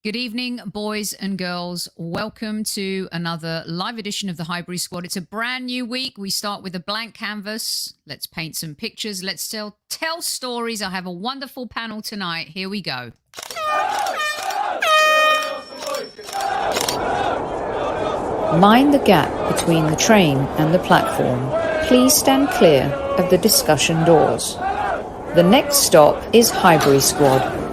Good evening, boys and girls. Welcome to another live edition of the Highbury Squad. It's a brand new week. We start with a blank canvas. Let's paint some pictures. Let's tell stories. I have a wonderful panel tonight. Here we go. Mind the gap between the train and the platform. Please stand clear of the discussion doors. The next stop is Highbury Squad.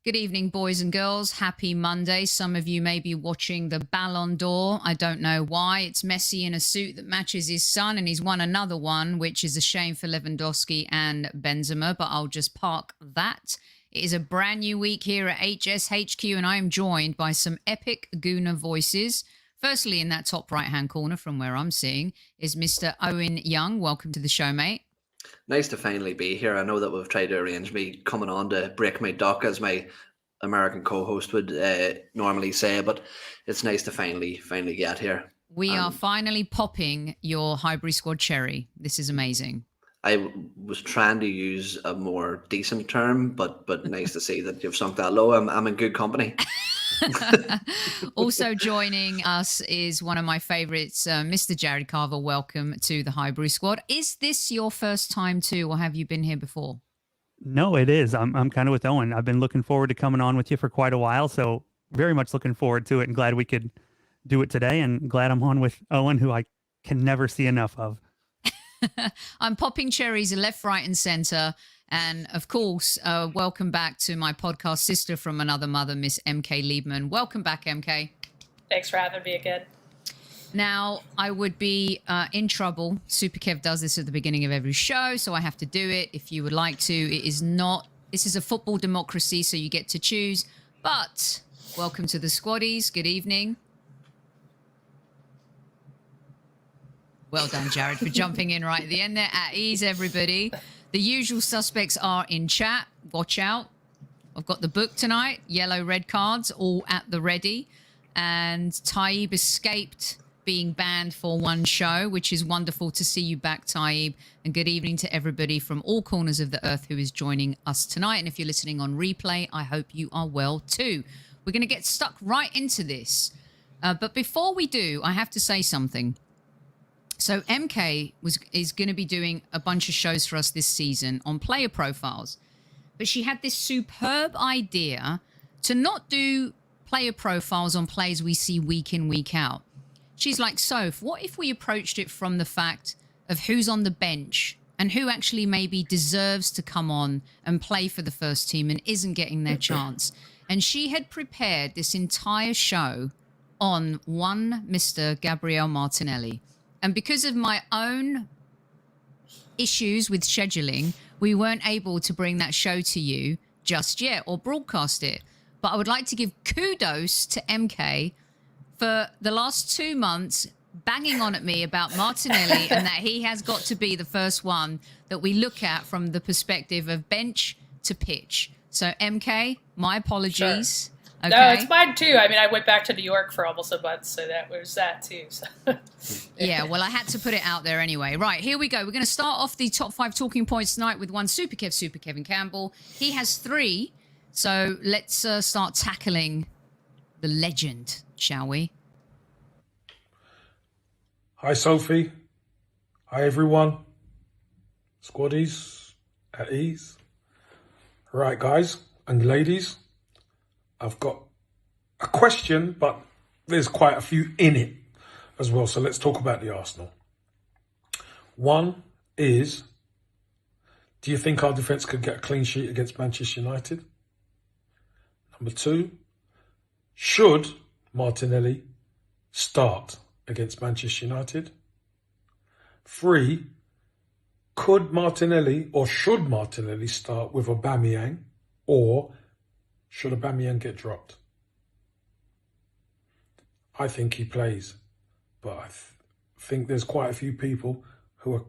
Good evening, boys and girls. Happy Monday. Some of you may be watching the Ballon d'Or. I don't know why. It's Messi in a suit that matches his son, and he's won another one, which is a shame for Lewandowski and Benzema, but I'll just park that. It is a brand new week here at HSHQ, and I am joined by some epic Gooner voices. Firstly, in that top right-hand corner from where I'm seeing is Mr. Owen Young. Welcome to the show, mate. Nice to finally be here. I know that we've tried to arrange me coming on to break my duck, as my American co-host would normally say, but it's nice to finally get here. We are finally popping your Highbury Squad cherry. This is amazing. I was trying to use a more decent term, but nice to see that you've sunk that low. I'm in good company. Also joining us is one of my favourites, Mr. Jared Carver. Welcome to the Highbury Squad. Is this your first time too, or have you been here before? No, it is. I'm kind of with Owen. I've been looking forward to coming on with you for quite a while, so very much looking forward to it and glad we could do it today, and glad I'm on with Owen, who I can never see enough of. I'm popping cherries left, right and centre. And of course, welcome back to my podcast sister from another mother, Miss MK Liebman. Welcome back, MK. Thanks for having me again. Now, I would be in trouble. Super Kev does this at the beginning of every show, so I have to do it. If you would like to, this is a football democracy, so you get to choose. But welcome to the Squaddies. Good evening. Well done, Jared, for jumping in right at the end there. At ease, everybody. The usual suspects are in chat. Watch out. I've got the book tonight. Yellow, red cards, all at the ready. And Taib escaped being banned for one show, which is wonderful to see you back, Taib. And good evening to everybody from all corners of the earth who is joining us tonight. And if you're listening on replay, I hope you are well too. We're going to get stuck right into this. But before we do, I have to say something. So MK is going to be doing a bunch of shows for us this season on player profiles. But she had this superb idea to not do player profiles on players we see week in, week out. She's like, Soph, what if we approached it from the fact of who's on the bench and who actually maybe deserves to come on and play for the first team and isn't getting their chance? And she had prepared this entire show on one Mr. Gabriel Martinelli. And because of my own issues with scheduling, we weren't able to bring that show to you just yet or broadcast it. But I would like to give kudos to MK for the last 2 months banging on at me about Martinelli and that he has got to be the first one that we look at from the perspective of bench to pitch. So MK, my apologies. Sure. Okay. No, it's mine too. I mean, I went back to New York for almost a month, so that was that too. So. Yeah, well, I had to put it out there anyway. Right, here we go. We're going to start off the top 5 talking points tonight with one Super Kevin Campbell. He has 3, so let's start tackling the legend, shall we? Hi, Sophie. Hi, everyone. Squaddies, at ease. Right, guys and ladies. I've got a question, but there's quite a few in it as well. So let's talk about the Arsenal. One is, do you think our defence could get a clean sheet against Manchester United? Number 2, should Martinelli start against Manchester United? 3, could Martinelli or should Martinelli start with Aubameyang, or should Aubameyang get dropped? I think he plays, but I think there's quite a few people who are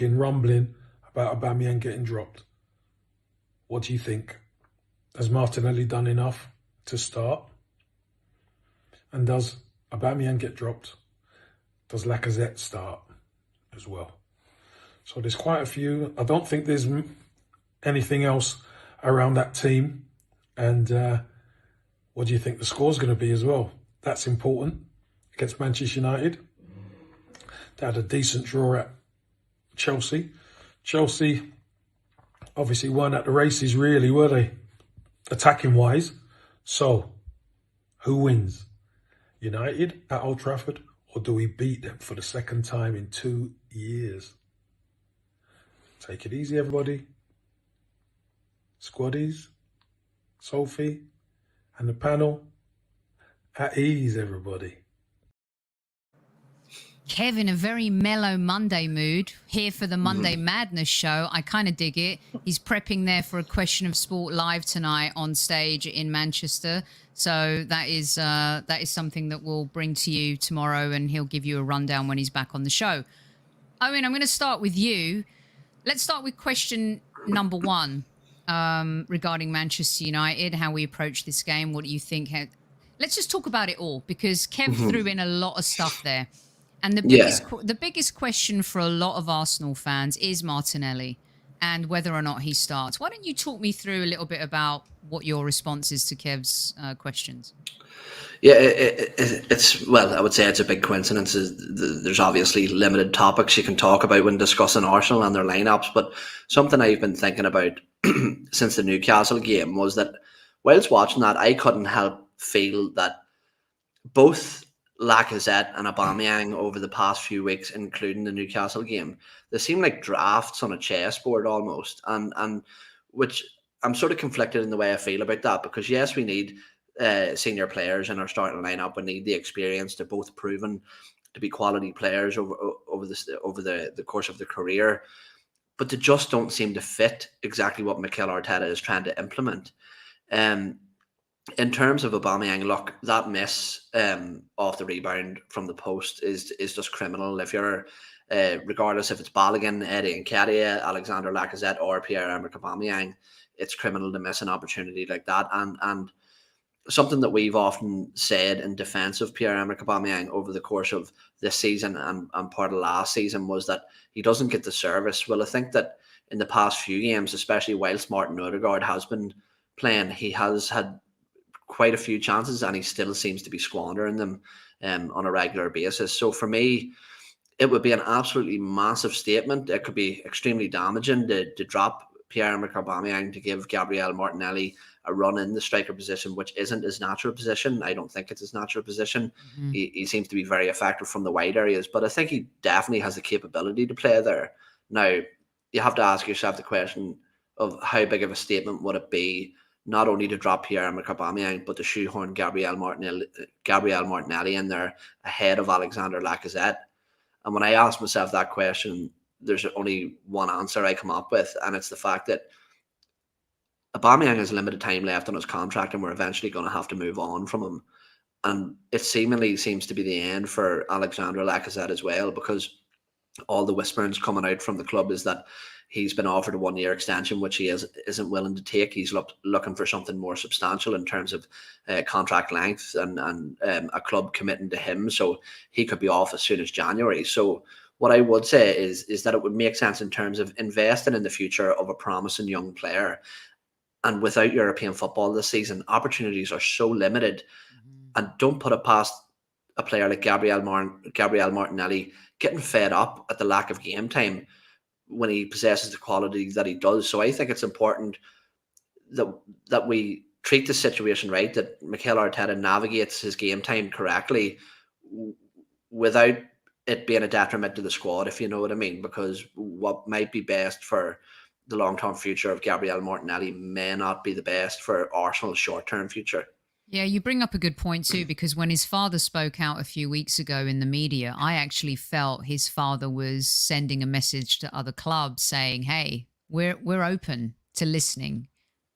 rumbling about Aubameyang getting dropped. What do you think? Has Martinelli done enough to start? And does Aubameyang get dropped? does Lacazette start as well? So there's quite a few. I don't think there's anything else around that team. And what do you think the score's going to be as well? That's important against Manchester United. They had a decent draw at Chelsea. Chelsea obviously weren't at the races really, were they? Attacking wise. So who wins? United at Old Trafford, or do we beat them for the second time in 2 years? Take it easy, everybody. Squaddies, Sophie, and the panel. At ease, everybody. Kev in a very mellow Monday mood, here for the Monday Madness show. I kind of dig it. He's prepping there for a Question of Sport live tonight on stage in Manchester. So that is something that we'll bring to you tomorrow, and he'll give you a rundown when he's back on the show. Owen, I'm going to start with you. Let's start with question number one regarding Manchester United, how we approach this game. What do you think? Let's just talk about it all, because Kev threw in a lot of stuff there. And the biggest question for a lot of Arsenal fans is Martinelli and whether or not he starts. Why don't you talk me through a little bit about what your response is to Kev's questions? Yeah, well, I would say it's a big coincidence. There's obviously limited topics you can talk about when discussing Arsenal and their lineups, but something I've been thinking about since the Newcastle game was that whilst watching that, I couldn't help feel that both Lacazette and Aubameyang over the past few weeks, including the Newcastle game, they seem like drafts on a chessboard almost, and which I'm sort of conflicted in the way I feel about that, because yes, we need senior players in our starting lineup. We need the experience. They're both proven to be quality players over the course of their career, but they just don't seem to fit exactly what Mikel Arteta is trying to implement. In terms of Aubameyang, look, that miss off the rebound from the post is just criminal. If you're, regardless if it's Balogun, Eddie Nketiah, Alexander Lacazette, or Pierre-Emerick Aubameyang, it's criminal to miss an opportunity like that. And something that we've often said in defence of Pierre-Emerick Aubameyang over the course of this season and part of last season was that he doesn't get the service. Well, I think that in the past few games, especially whilst Martin Odegaard has been playing, he has had quite a few chances and he still seems to be squandering them on a regular basis. So for me, it would be an absolutely massive statement. It could be extremely damaging to drop Pierre-Emerick Aubameyang to give Gabriel Martinelli a run in the striker position, which isn't his natural position. I don't think it's his natural position. He seems to be very effective from the wide areas, but I think he definitely has the capability to play there. Now, you have to ask yourself the question of how big of a statement would it be not only to drop Pierre-Emerick Aubameyang, but to shoehorn Gabriel Martinelli in there ahead of Alexander Lacazette. And when I ask myself that question, there's only one answer I come up with, and it's the fact that Aubameyang has limited time left on his contract, and we're eventually going to have to move on from him. And it seemingly seems to be the end for Alexander Lacazette as well, because all the whisperings coming out from the club is that he's been offered a 1-year extension, which he isn't willing to take. He's looking for something more substantial in terms of contract length and a club committing to him. So he could be off as soon as January. So what I would say is that it would make sense in terms of investing in the future of a promising young player. And without European football this season, opportunities are so limited. And don't put it past a player like Gabriel Martinelli getting fed up at the lack of game time when he possesses the quality that he does. So I think it's important that we treat the situation right, that Mikel Arteta navigates his game time correctly without it being a detriment to the squad, if you know what I mean, because what might be best for the long-term future of Gabriel Martinelli may not be the best for Arsenal's short-term future. Yeah, you bring up a good point too, because when his father spoke out a few weeks ago in the media, I actually felt his father was sending a message to other clubs saying, hey, we're open to listening,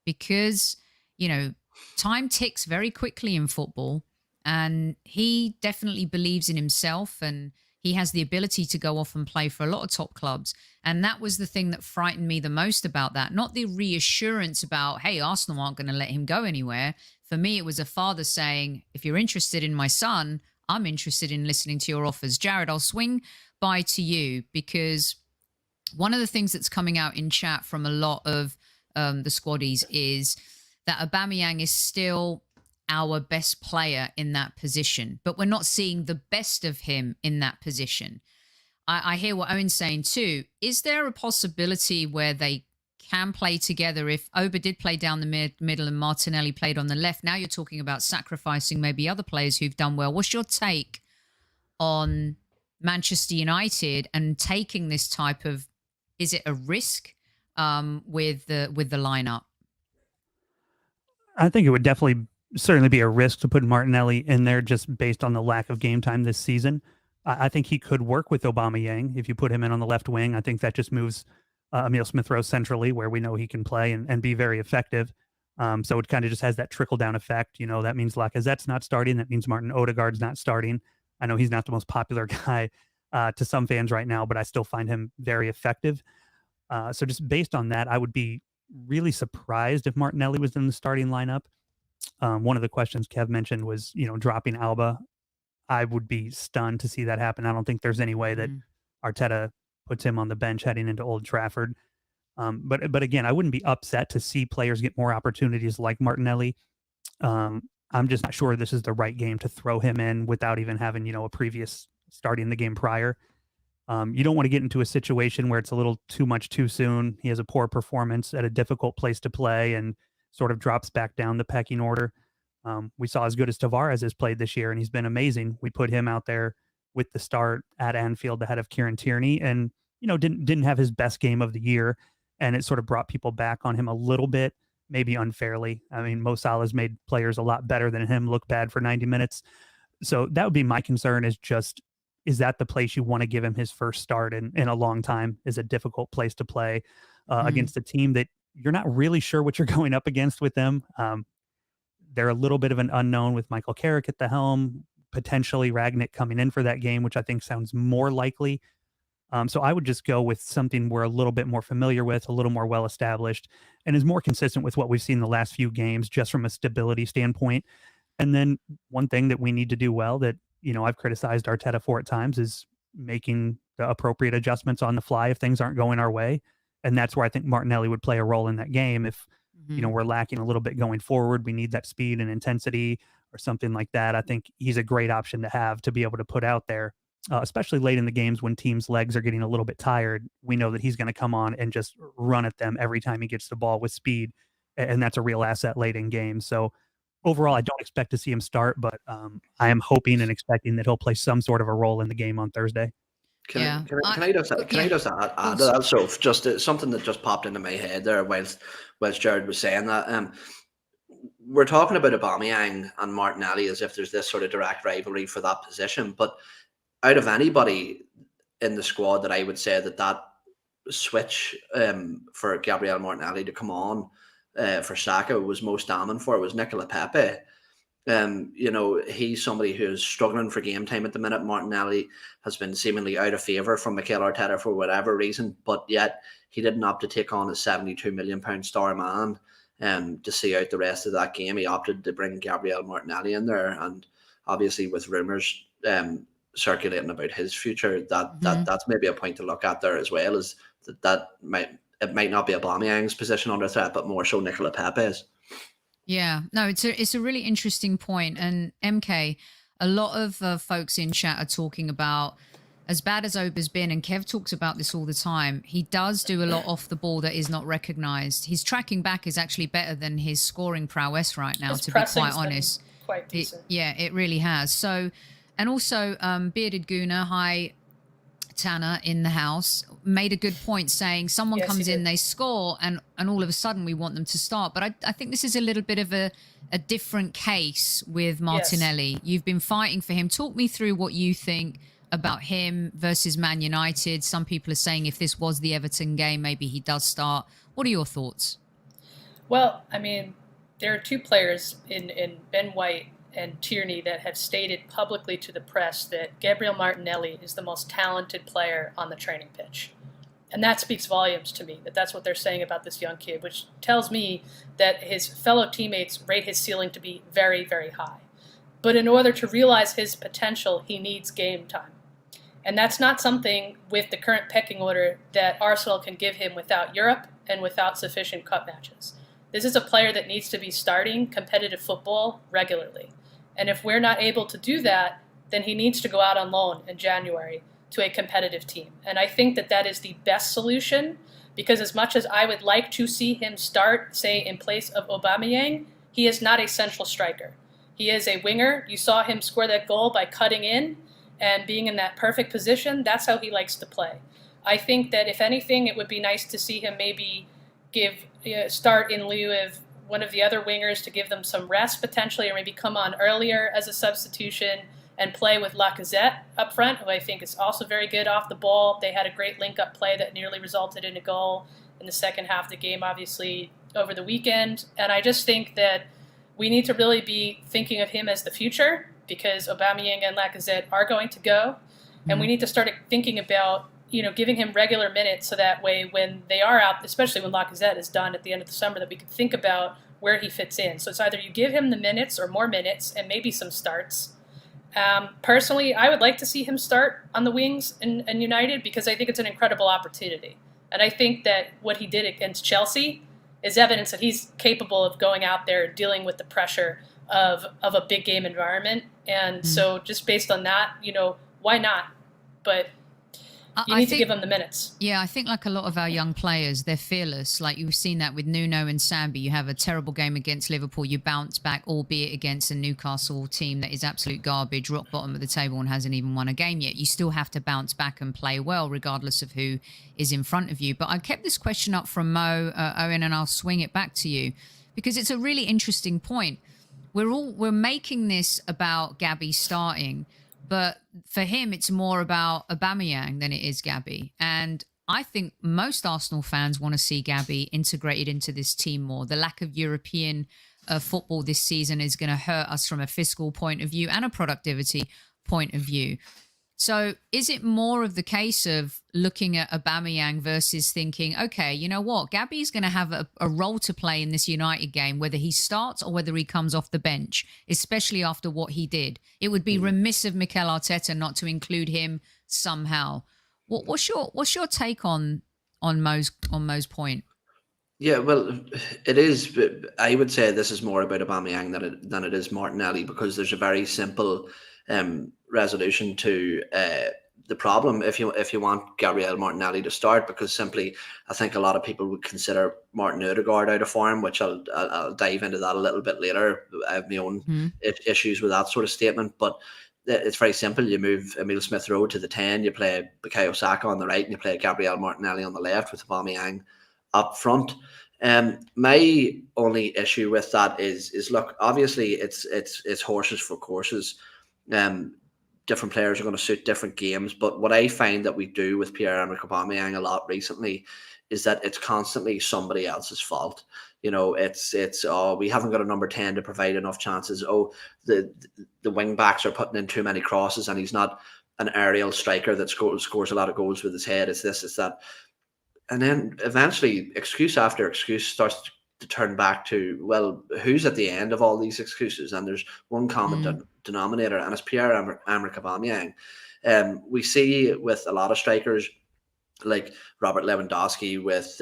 because, you know, time ticks very quickly in football, and he definitely believes in himself, and he has the ability to go off and play for a lot of top clubs. And that was the thing that frightened me the most about that. Not the reassurance about, hey, Arsenal aren't going to let him go anywhere. For me, it was a father saying, if you're interested in my son, I'm interested in listening to your offers. Jared, I'll swing by to you because one of the things that's coming out in chat from a lot of the squaddies is that Aubameyang is still our best player in that position, but we're not seeing the best of him in that position. I hear what Owen's saying too. Is there a possibility where they can play together if Oba did play down the middle and Martinelli played on the left? Now you're talking about sacrificing maybe other players who've done well. What's your take on Manchester United and taking this type of, is it a risk with the lineup? I think it would certainly be a risk to put Martinelli in there just based on the lack of game time this season. I think he could work with Aubameyang if you put him in on the left wing. I think that just moves Emile Smith-Rowe centrally where we know he can play and be very effective. So it kind of just has that trickle-down effect. You know, that means Lacazette's not starting. That means Martin Odegaard's not starting. I know he's not the most popular guy to some fans right now, but I still find him very effective. So just based on that, I would be really surprised if Martinelli was in the starting lineup. One of the questions Kev mentioned was, dropping Alba. I would be stunned to see that happen. I don't think there's any way that Arteta puts him on the bench heading into Old Trafford. But again, I wouldn't be upset to see players get more opportunities like Martinelli. I'm just not sure this is the right game to throw him in without even having, a previous starting the game prior. You don't want to get into a situation where it's a little too much too soon. He has a poor performance at a difficult place to play and sort of drops back down the pecking order. We saw as good as Tavares has played this year, and he's been amazing. We put him out there with the start at Anfield ahead of Kieran Tierney, and didn't have his best game of the year, and it sort of brought people back on him a little bit, maybe unfairly. I mean, Mo Salah's made players a lot better than him look bad for 90 minutes. So that would be my concern, is that the place you want to give him his first start in a long time? Is a difficult place to play against a team that you're not really sure what you're going up against with them. They're a little bit of an unknown with Michael Carrick at the helm, potentially Ragnick coming in for that game, which I think sounds more likely. So I would just go with something we're a little bit more familiar with, a little more well-established, and is more consistent with what we've seen the last few games, just from a stability standpoint. And then one thing that we need to do well that, I've criticized Arteta for at times is making the appropriate adjustments on the fly if things aren't going our way. And that's where I think Martinelli would play a role in that game. If, we're lacking a little bit going forward, we need that speed and intensity or something like that. I think he's a great option to have to be able to put out there, especially late in the games when teams' legs are getting a little bit tired. We know that he's going to come on and just run at them every time he gets the ball with speed. And that's a real asset late in games. So overall, I don't expect to see him start, but I am hoping and expecting that he'll play some sort of a role in the game on Thursday. Can I just add to that? So just something that just popped into my head there whilst Jared was saying that. We're talking about Aubameyang and Martinelli as if there's this sort of direct rivalry for that position, but out of anybody in the squad that I would say that switch for Gabriel Martinelli to come on for Saka was most damning for was Nicola Pepe. He's somebody who's struggling for game time at the minute. Martinelli has been seemingly out of favour from Mikel Arteta for whatever reason, but yet he didn't opt to take on a £72 million star man to see out the rest of that game. He opted to bring Gabriel Martinelli in there, and obviously with rumours circulating about his future, that's maybe a point to look at there as well, is that it might not be Aubameyang's position under threat, but more so Nicola Pepe's. Yeah, no, it's a really interesting point. And MK, a lot of folks in chat are talking about, as bad as Oba's been, and Kev talks about this all the time, he does do a lot off the ball that is not recognised. His tracking back is actually better than his scoring prowess right now, to be quite honest. Quite decent. It really has. So, and also Bearded Gooner, hi Tanner in the house, made a good point saying someone comes in, they score, and all of a sudden we want them to start. But I think this is a little bit of a different case with Martinelli. Yes. You've been fighting for him. Talk me through what you think about him versus Man United. Some people are saying if this was the Everton game, maybe he does start. What are your thoughts? Well, I mean, there are two players in Ben White and Tierney that have stated publicly to the press that Gabriel Martinelli is the most talented player on the training pitch. And that speaks volumes to me, that's what they're saying about this young kid, which tells me that his fellow teammates rate his ceiling to be very, very high. But in order to realize his potential, he needs game time. And that's not something with the current pecking order that Arsenal can give him without Europe and without sufficient cup matches. This is a player that needs to be starting competitive football regularly. And if we're not able to do that, then he needs to go out on loan in January to a competitive team. And I think that that is the best solution, because as much as I would like to see him start, say, in place of Aubameyang, he is not a central striker. He is a winger. You saw him score that goal by cutting in and being in that perfect position. That's how he likes to play. I think that if anything, it would be nice to see him maybe start in lieu of one of the other wingers to give them some rest potentially, or maybe come on earlier as a substitution and play with Lacazette up front, who I think is also very good off the ball. They had a great link-up play that nearly resulted in a goal in the second half of the game, obviously, over the weekend. And I just think that we need to really be thinking of him as the future, because Aubameyang and Lacazette are going to go. And we need to start thinking about, giving him regular minutes, so that way when they are out, especially when Lacazette is done at the end of the summer, that we can think about where he fits in. So it's either you give him the minutes or more minutes and maybe some starts. Personally, I would like to see him start on the wings in United, because I think it's an incredible opportunity. And I think that what he did against Chelsea is evidence that he's capable of going out there and dealing with the pressure of a big game environment. And so just based on that, why not? But you need to give them the minutes. Yeah, I think like a lot of our young players, they're fearless. Like you've seen that with Nuno and Sambi. You have a terrible game against Liverpool. You bounce back, albeit against a Newcastle team that is absolute garbage, rock bottom of the table and hasn't even won a game yet. You still have to bounce back and play well, regardless of who is in front of you. But I kept this question up from Mo, Owen, and I'll swing it back to you, because it's a really interesting point. We're making this about Gabby starting, but for him, it's more about Aubameyang than it is Gabby. And I think most Arsenal fans want to see Gabby integrated into this team more. The lack of European football this season is going to hurt us from a fiscal point of view and a productivity point of view. So is it more of the case of looking at Aubameyang versus thinking, okay, you know what, Gabby's going to have a role to play in this United game, whether he starts or whether he comes off the bench, especially after what he did. It would be remiss of Mikel Arteta not to include him somehow. What's your take on Mo's point? Yeah, well, it is. I would say this is more about Aubameyang than it is Martinelli, because there's a very simple resolution to the problem if you want Gabriel Martinelli to start, because simply I think a lot of people would consider Martin Odegaard out of form, which I'll dive into that a little bit later. I have my own issues with that sort of statement, but it's very simple. You move Emile Smith-Rowe to the 10, you play Bukayo Saka on the right, and you play Gabriel Martinelli on the left with Aubameyang up front. My only issue with that is look, obviously it's horses for courses. Different players are going to suit different games, but what I find that we do with Pierre-Emerick Aubameyang a lot recently is that it's constantly somebody else's fault. It's we haven't got a number 10 to provide enough chances. The wing backs are putting in too many crosses, and he's not an aerial striker that scores a lot of goals with his head. It's this, it's that. And then eventually excuse after excuse starts to turn back to, well, who's at the end of all these excuses? And there's one common denominator, and it's Pierre-Emerick Aubameyang. We see with a lot of strikers like Robert Lewandowski, with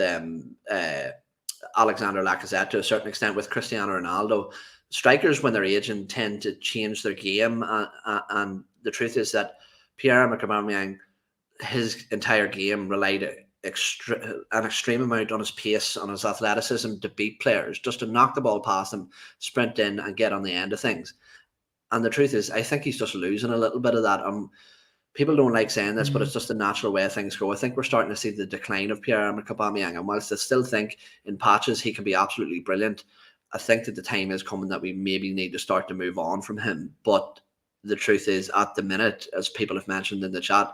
Alexander Lacazette, to a certain extent with Cristiano Ronaldo, strikers when they're aging tend to change their game, and the truth is that Pierre-Emerick Aubameyang, his entire game relied an extreme amount on his pace, on his athleticism to beat players, just to knock the ball past them, sprint in and get on the end of things. And the truth is, I think he's just losing a little bit of that. People don't like saying this, but it's just the natural way things go. I think we're starting to see the decline of Pierre-Emerick Aubameyang, and whilst I still think in patches he can be absolutely brilliant, I think that the time is coming that we maybe need to start to move on from him. But the truth is, at the minute, as people have mentioned in the chat,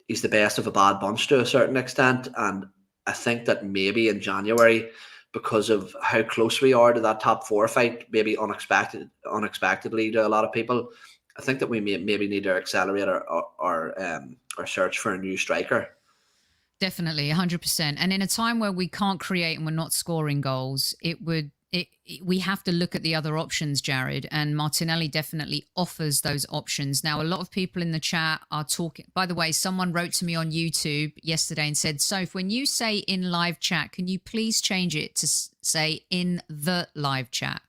he's the best of a bad bunch to a certain extent. And I think that maybe in January, because of how close we are to that top 4 fight, maybe unexpectedly to a lot of people, I think that we maybe need to accelerate our search for a new striker. Definitely, 100%. And in a time where we can't create and we're not scoring goals, it would we have to look at the other options, Jared, and Martinelli definitely offers those options. Now, a lot of people in the chat are talking. By the way, someone wrote to me on YouTube yesterday and said, Soph, when you say in live chat, can you please change it to say in the live chat?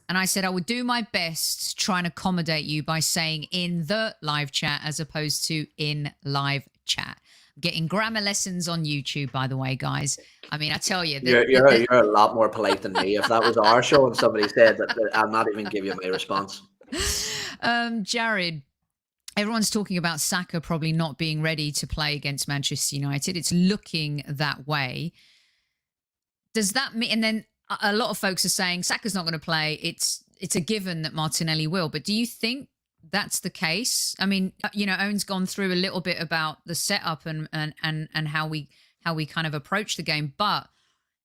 And I said I would do my best to try and accommodate you by saying in the live chat as opposed to in live chat. Getting grammar lessons on YouTube, by the way, guys. I mean, I tell you, you're a lot more polite than me. If that was our show and somebody said that, I'll not even give you my response. Jared, everyone's talking about Saka probably not being ready to play against Manchester United. It's looking that way. Does that mean? And then a lot of folks are saying Saka's not going to play. It's a given that Martinelli will. But do you think that's the case? I mean, Owen's gone through a little bit about the setup and how we kind of approach the game. But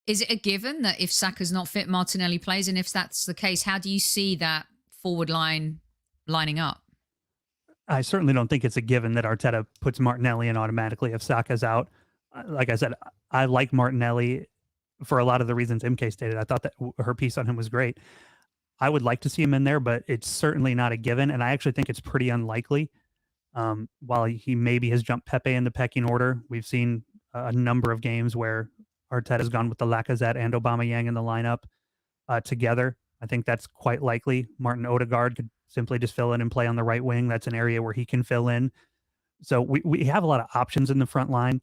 is it a given that if Saka's not fit, Martinelli plays? And if that's the case, how do you see that forward line lining up? I certainly don't think it's a given that Arteta puts Martinelli in automatically if Saka's out. Like I said, I like Martinelli for a lot of the reasons MK stated. I thought that her piece on him was great. I would like to see him in there, but it's certainly not a given. And I actually think it's pretty unlikely. While he maybe has jumped Pepe in the pecking order, we've seen a number of games where Arteta's gone with the Lacazette and Aubameyang in the lineup together. I think that's quite likely. Martin Odegaard could simply just fill in and play on the right wing. That's an area where he can fill in. So we have a lot of options in the front line.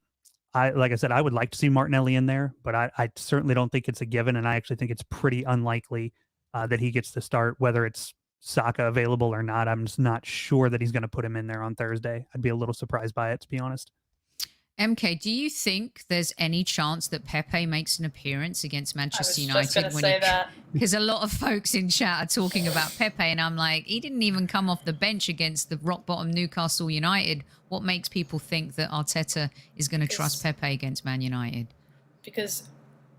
Like I said, I would like to see Martinelli in there, but I certainly don't think it's a given. And I actually think it's pretty unlikely that he gets to start, whether it's Saka available or not. I'm just not sure that he's going to put him in there on Thursday. I'd be a little surprised by it, to be honest. MK, do you think there's any chance that Pepe makes an appearance against Manchester United? I was just going to say that. Because a lot of folks in chat are talking about Pepe, and I'm like, he didn't even come off the bench against the rock-bottom Newcastle United. What makes people think that Arteta is going to trust Pepe against Man United? Because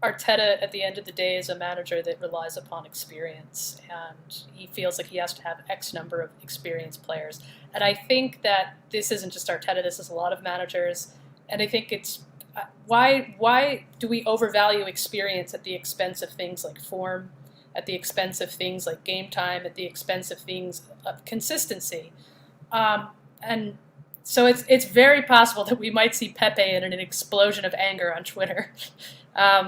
Arteta, at the end of the day, is a manager that relies upon experience, and he feels like he has to have X number of experienced players. And I think that this isn't just Arteta, this is a lot of managers. And I think it's why do we overvalue experience at the expense of things like form, at the expense of things like game time, at the expense of things of consistency? And so it's very possible that we might see Pepe in an explosion of anger on Twitter.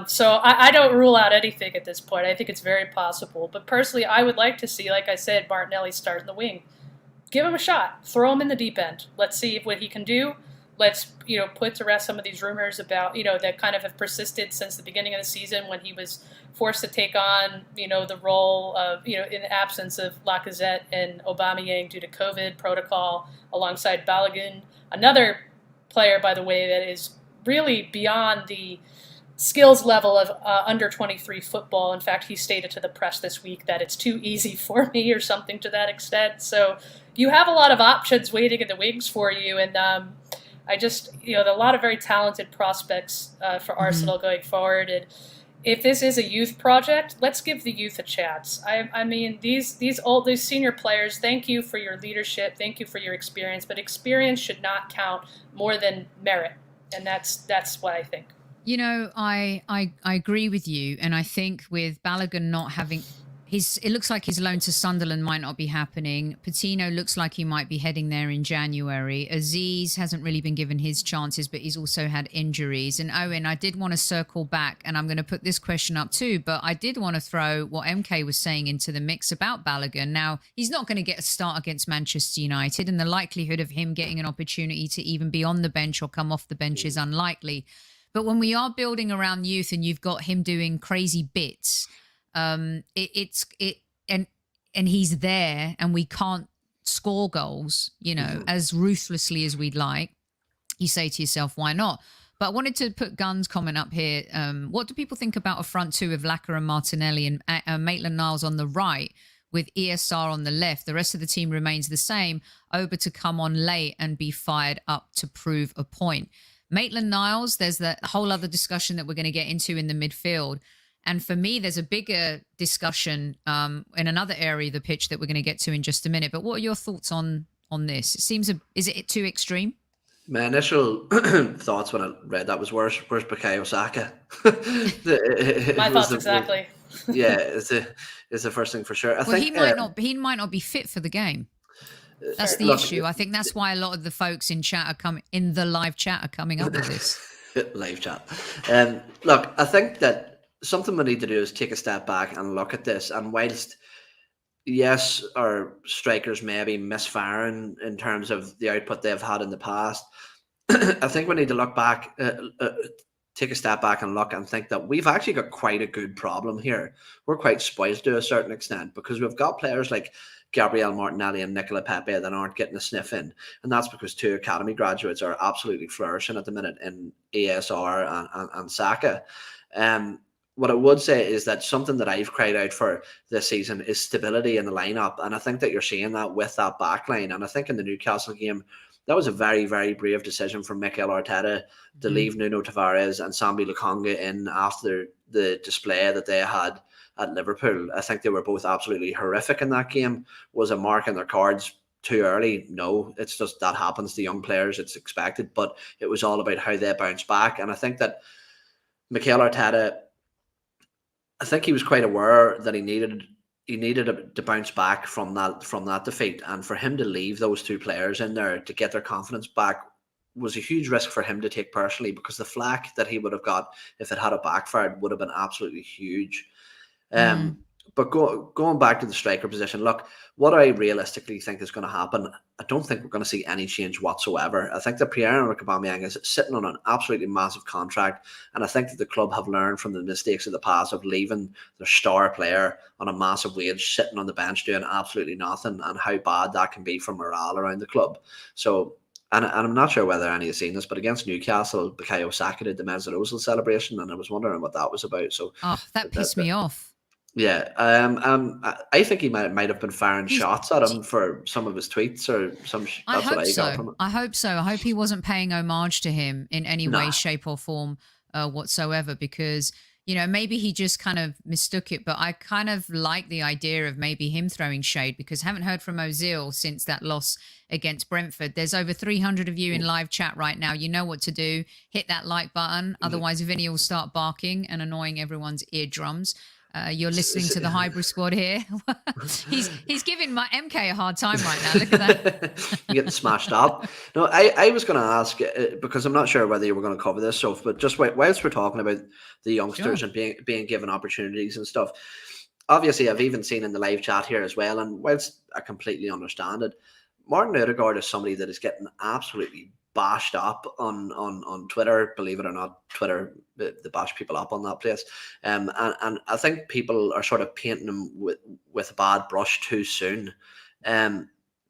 So I don't rule out anything at this point. I think it's very possible. But personally, I would like to see, like I said, Martinelli start in the wing. Give him a shot. Throw him in the deep end. Let's see what he can do. Let's, put to rest some of these rumors about, that kind of have persisted since the beginning of the season when he was forced to take on, the role of, in the absence of Lacazette and Aubameyang due to COVID protocol alongside Balogun. Another player, by the way, that is really beyond the skills level of under 23 football. In fact, he stated to the press this week that it's too easy for me or something to that extent. So you have a lot of options waiting in the wings for you. And I just, there are a lot of very talented prospects for Arsenal going forward. And if this is a youth project, let's give the youth a chance. I mean, these senior players, thank you for your leadership, thank you for your experience, but experience should not count more than merit. And that's what I think. I agree with you. And I think with Balogun not having... it looks like his loan to Sunderland might not be happening. Patino looks like he might be heading there in January. Aziz hasn't really been given his chances, but he's also had injuries. And Owen, I did want to circle back, and I'm going to put this question up too, but I did want to throw what MK was saying into the mix about Balogun. Now, he's not going to get a start against Manchester United, and the likelihood of him getting an opportunity to even be on the bench or come off the bench is unlikely. But when we are building around youth and you've got him doing crazy bits... and he's there and we can't score goals, as ruthlessly as we'd like. You say to yourself, why not? But I wanted to put Gunn's comment up here. What do people think about a front two of Laka and Martinelli and Maitland-Niles on the right with ESR on the left? The rest of the team remains the same. Oba to come on late and be fired up to prove a point. Maitland-Niles, there's the whole other discussion that we're going to get into in the midfield. And for me, there's a bigger discussion in another area of the pitch that we're going to get to in just a minute. But what are your thoughts on this? It seems, is it too extreme? My initial thoughts when I read that was, where's Bukayo Saka? My thoughts exactly. Yeah, is the first thing for sure. I Well, think he might not be fit for the game. That's the look, issue. I think that's why a lot of the folks in the live chat are coming up with this. live chat. Look, I think that something we need to do is take a step back and look at this. And whilst yes, our strikers may be misfiring in terms of the output they've had in the past, I think we need to look back, take a step back and look and think that we've actually got quite a good problem here. We're quite spoiled to a certain extent because we've got players like Gabriel Martinelli and Nicola Pepe that aren't getting a sniff in. And that's because 2 academy graduates are absolutely flourishing at the minute in ASR and Saka. What I would say is that something that I've cried out for this season is stability in the lineup. And I think that you're seeing that with that back line. And I think in the Newcastle game, that was a very, very brave decision from Mikel Arteta to leave Nuno Tavares and Sambi Lokonga in after the display that they had at Liverpool. I think they were both absolutely horrific in that game. Was a mark in their cards too early? No, it's just that happens to young players. It's expected, but it was all about how they bounce back. And I think that Mikel Arteta, I think he was quite aware that he needed to bounce back from that defeat, and for him to leave those 2 players in there to get their confidence back was a huge risk for him to take personally, because the flack that he would have got if it had a backfired would have been absolutely huge. But going back to the striker position, look, what I realistically think is going to happen, I don't think we're going to see any change whatsoever. I think that Pierre-Emerick Aubameyang is sitting on an absolutely massive contract, and I think that the club have learned from the mistakes of the past of leaving their star player on a massive wage, sitting on the bench doing absolutely nothing, and how bad that can be for morale around the club. So, and I'm not sure whether any of you have seen this, but against Newcastle, Bukayo Saka did the Mesut Ozil celebration, and I was wondering what that was about. So, that pissed me off. Yeah, I think he might have been firing shots at him for some of his tweets or some. That's what I got from it. I hope so. I hope he wasn't paying homage to him in any way, shape, or form whatsoever, because maybe he just kind of mistook it. But I kind of like the idea of maybe him throwing shade, because I haven't heard from Ozil since that loss against Brentford. There's over 300 of you in live chat right now. You know what to do. Hit that like button. Otherwise, Vinny will start barking and annoying everyone's eardrums. You're listening to the Highbury Squad here. he's giving my MK a hard time right now. Look at that. You're getting smashed up. No, I was going to ask, because I'm not sure whether you were going to cover this stuff, but just whilst we're talking about the youngsters and being given opportunities and stuff, obviously I've even seen in the live chat here as well, and whilst I completely understand it, Martin Odegaard is somebody that is getting absolutely bashed up on Twitter. Believe it or not, Twitter, they bash people up on that place. And I think people are sort of painting him with a bad brush too soon.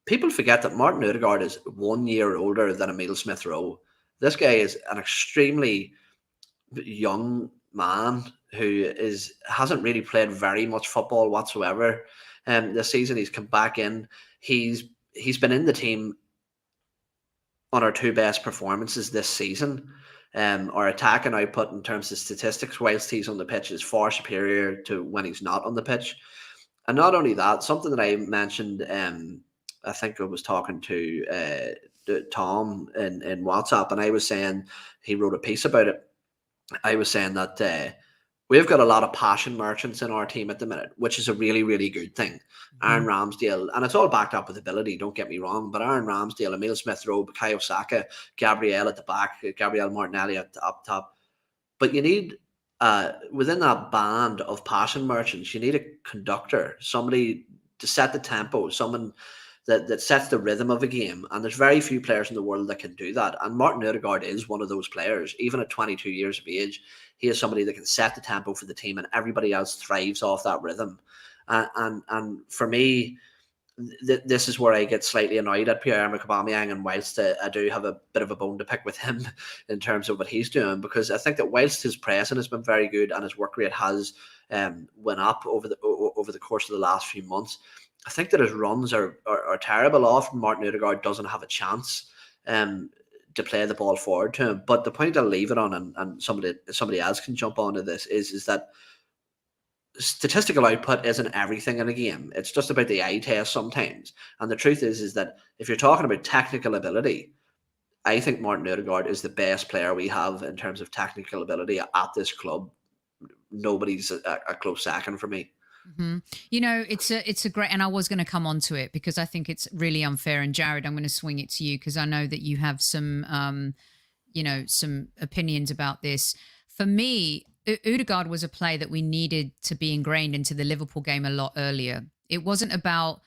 People forget that Martin Odegaard is 1 year older than Emile Smith-Rowe. This guy is an extremely young man who hasn't really played very much football whatsoever. This season he's come back in. He's been in the team on our 2 best performances this season. Our attacking output in terms of statistics whilst he's on the pitch is far superior to when he's not on the pitch. And not only that, something that I mentioned, I think I was talking to Tom in WhatsApp, and I was saying, he wrote a piece about it. I was saying that we've got a lot of passion merchants in our team at the minute, which is a really, really good thing. Aaron Ramsdale, and it's all backed up with ability, don't get me wrong, but Aaron Ramsdale, Emile Smith-Rowe, Bukayo Saka, Gabriel at the back, Gabriel Martinelli up top. But you need, within that band of passion merchants, you need a conductor, somebody to set the tempo, someone that sets the rhythm of a game. And there's very few players in the world that can do that. And Martin Odegaard is one of those players. Even at 22 years of age, he is somebody that can set the tempo for the team, and everybody else thrives off that rhythm. And for me, this is where I get slightly annoyed at Pierre-Emerick Aubameyang, and whilst I do have a bit of a bone to pick with him in terms of what he's doing, because I think that whilst his pressing has been very good and his work rate has went up over the course of the last few months, I think that his runs are terrible. Often Martin Odegaard doesn't have a chance to play the ball forward to him. But the point I'll leave it on, and somebody else can jump onto this, is that statistical output isn't everything in a game. It's just about the eye test sometimes. And the truth is that if you're talking about technical ability, I think Martin Odegaard is the best player we have in terms of technical ability at this club nobody's a close second for me. You know, it's a great, and I was going to come on to it because I think it's really unfair. And Jared, I'm going to swing it to you because I know that you have some, some opinions about this. For me, Odegaard was a play that we needed to be ingrained into the Liverpool game a lot earlier. It wasn't about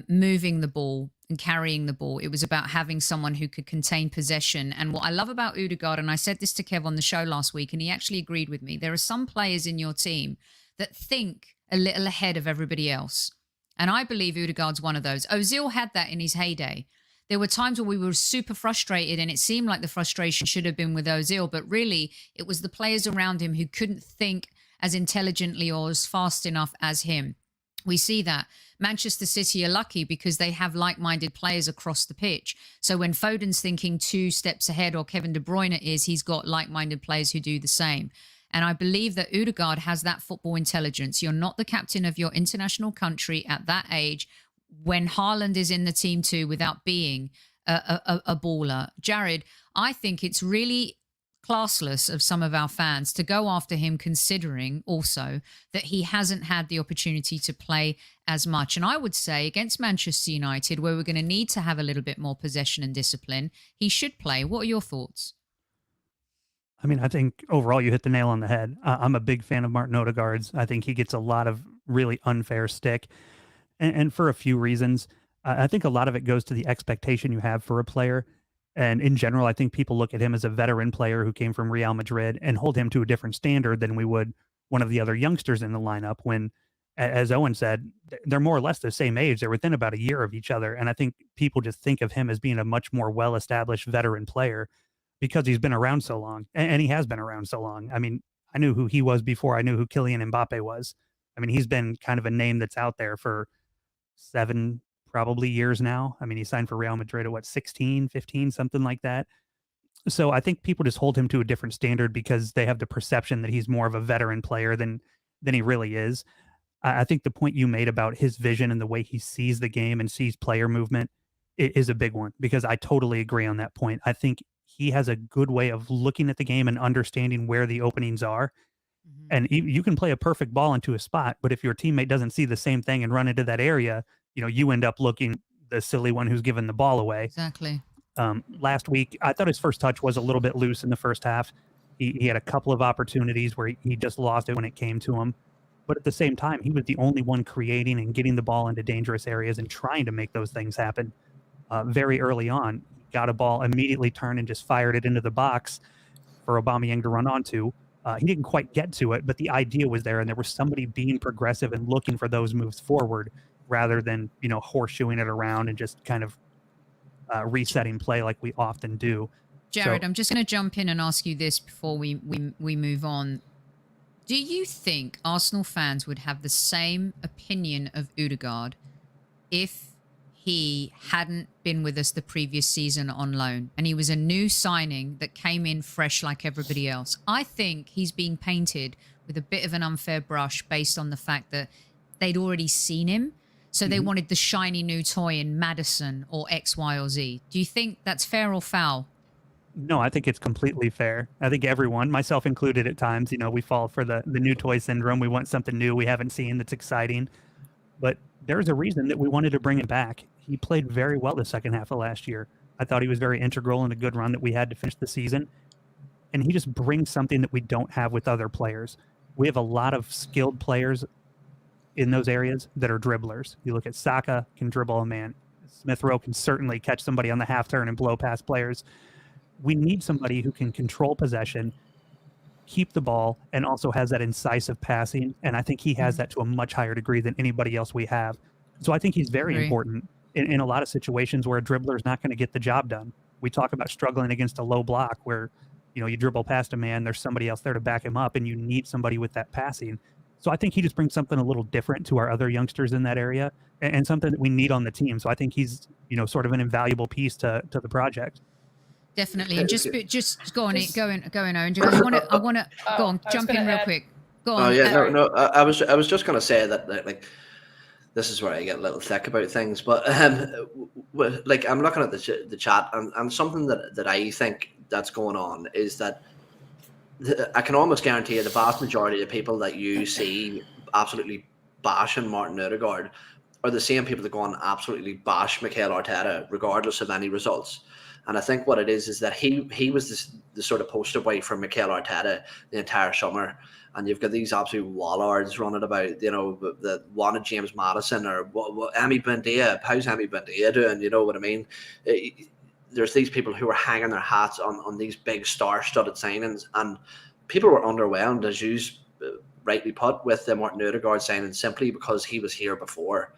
moving the ball and carrying the ball. It was about having someone who could contain possession. And what I love about Odegaard, and I said this to Kev on the show last week, and he actually agreed with me, there are some players in your team that think a little ahead of everybody else. And I believe Odegaard's one of those. Ozil had that in his heyday. There were times where we were super frustrated and it seemed like the frustration should have been with Ozil, but really it was the players around him who couldn't think as intelligently or as fast enough as him. We see that. Manchester City are lucky because they have like-minded players across the pitch. So when Foden's thinking 2 steps ahead, or Kevin De Bruyne is, he's got like-minded players who do the same. And I believe that Odegaard has that football intelligence. You're not the captain of your international country at that age when Haaland is in the team too without being a baller. Jared, I think it's really classless of some of our fans to go after him, considering also that he hasn't had the opportunity to play as much. And I would say against Manchester United, where we're going to need to have a little bit more possession and discipline, he should play. What are your thoughts? I mean, I think overall you hit the nail on the head. I'm a big fan of Martin Odegaard's. I think he gets a lot of really unfair stick, and for a few reasons. I think a lot of it goes to the expectation you have for a player. And in general, I think people look at him as a veteran player who came from Real Madrid and hold him to a different standard than we would one of the other youngsters in the lineup when, as Owen said, they're more or less the same age. They're within about a year of each other. And I think people just think of him as being a much more well-established veteran player because he's been around so long, and he has been around so long. I mean, I knew who he was before I knew who Kylian Mbappe was. I mean, he's been kind of a name that's out there for 7 probably years now. I mean, he signed for Real Madrid at 16, 15, something like that. So I think people just hold him to a different standard because they have the perception that he's more of a veteran player than he really is. I think the point you made about his vision and the way he sees the game and sees player movement is a big one, because I totally agree on that point. I think he has a good way of looking at the game and understanding where the openings are. Mm-hmm. And you can play a perfect ball into a spot, but if your teammate doesn't see the same thing and run into that area, you end up looking the silly one who's given the ball away. Exactly. Last week, I thought his first touch was a little bit loose in the first half. He had a couple of opportunities where he just lost it when it came to him. But at the same time, he was the only one creating and getting the ball into dangerous areas and trying to make those things happen. Very early on, got a ball, immediately turned and just fired it into the box for Aubameyang to run onto. He didn't quite get to it, but the idea was there, and there was somebody being progressive and looking for those moves forward rather than, horseshoeing it around and just kind of resetting play like we often do. Jared, I'm just going to jump in and ask you this before we move on. Do you think Arsenal fans would have the same opinion of Odegaard if he hadn't been with us the previous season on loan and he was a new signing that came in fresh like everybody else? I think he's being painted with a bit of an unfair brush based on the fact that they'd already seen him. So they wanted the shiny new toy in Maddison or X, Y, or Z. Do you think that's fair or foul? No, I think it's completely fair. I think everyone, myself included at times, we fall for the new toy syndrome. We want something new we haven't seen that's exciting. But there's a reason that we wanted to bring him back. He played very well the second half of last year. I thought he was very integral in a good run that we had to finish the season. And he just brings something that we don't have with other players. We have a lot of skilled players in those areas that are dribblers. You look at Saka, can dribble a man. Smith Rowe can certainly catch somebody on the half turn and blow past players. We need somebody who can control possession, keep the ball, and also has that incisive passing. And I think he has that to a much higher degree than anybody else we have. So I think he's very important in a lot of situations where a dribbler is not going to get the job done. We talk about struggling against a low block where, you dribble past a man, there's somebody else there to back him up, and you need somebody with that passing. So I think he just brings something a little different to our other youngsters in that area and something that we need on the team. So I think he's, sort of an invaluable piece to the project. Definitely. And just go on, Owen. I want to go on, jump in real quick. Go on. Oh yeah, no. I was just going to say that like this is where I get a little thick about things, but like I'm looking at the chat and something that I think that's going on is that I can almost guarantee you the vast majority of the people that you see absolutely bashing Martin Odegaard are the same people that go on absolutely bash Mikel Arteta, regardless of any results. And I think what it is that he was the sort of poster boy for Mikel Arteta the entire summer. And you've got these absolute wallards running about, that wanted James Maddison or what Emi Buendia. How's Emi Buendia doing? You know what I mean? There's these people who are hanging their hats on these big star-studded signings, and people were underwhelmed, as you rightly put, with the Martin Odegaard signing simply because he was here before.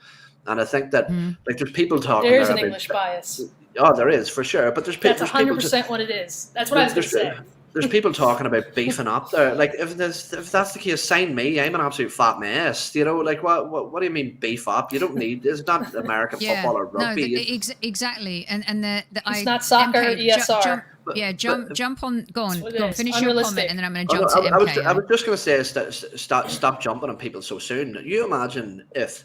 And I think that there's people talking. There's an English bias. Oh, there is for sure, but there's people. That's 100% what it is. That's what I was going to say. There's people talking about beefing up there. Like if that's the case, sign me. I'm an absolute fat mess. Like what do you mean beef up? You don't need. It's not American football or rugby. No, exactly. And it's not soccer or ESR. Jump on. Go on. Finish your comment, and then I'm going to jump to MK. I was just going to say stop jumping on people so soon. You imagine if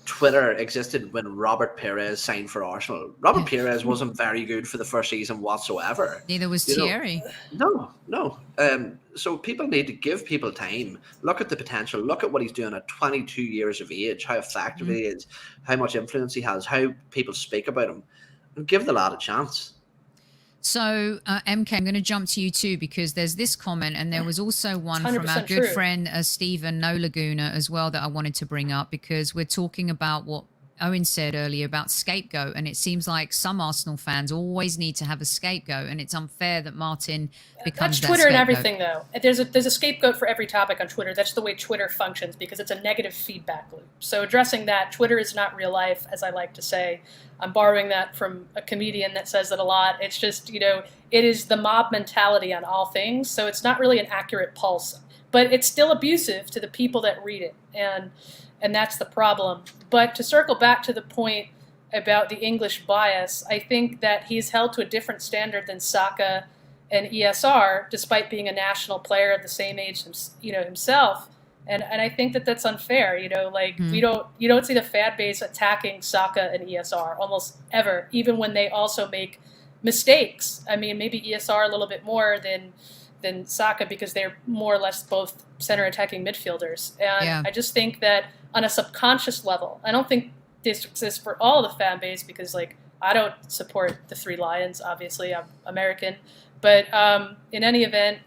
Twitter existed when Robert Pires signed for Arsenal. Robert Pires wasn't very good for the first season whatsoever. Neither was Thierry. No. So people need to give people time. Look at the potential. Look at what he's doing at 22 years of age, how effective he is, how much influence he has, how people speak about him. And give the lad a chance. So, MK, I'm going to jump to you too, because there's this comment, and there was also one from our good friend Stephen No Laguna as well that I wanted to bring up, because we're talking about what Owen said earlier about scapegoat, and it seems like some Arsenal fans always need to have a scapegoat, and it's unfair that Martin becomes That's Twitter that and everything, though. There's a scapegoat for every topic on Twitter. That's the way Twitter functions, because it's a negative feedback loop. So addressing that, Twitter is not real life, as I like to say. I'm borrowing that from a comedian that says that a lot. It's just, it is the mob mentality on all things, so it's not really an accurate pulse. But it's still abusive to the people that read it, and that's the problem. But to circle back to the point about the English bias, I think that he's held to a different standard than Saka and ESR, despite being a national player of the same age, himself. And I think that that's unfair. You don't see the fan base attacking Saka and ESR almost ever, even when they also make mistakes. I mean, maybe ESR a little bit more than Saka, because they're more or less both center attacking midfielders. And I just think that on a subconscious level, I don't think this exists for all the fan base, because I don't support the Three Lions. Obviously, I'm American, but in any event,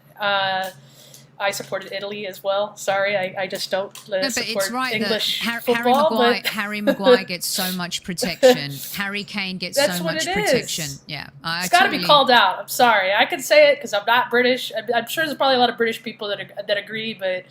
I supported Italy as well. Sorry, I just don't support English football. Harry Maguire gets so much protection. Harry Kane gets so much protection. Yeah, it's got to be called out. I'm sorry. I can say it because I'm not British. I'm sure there's probably a lot of British people that agree, but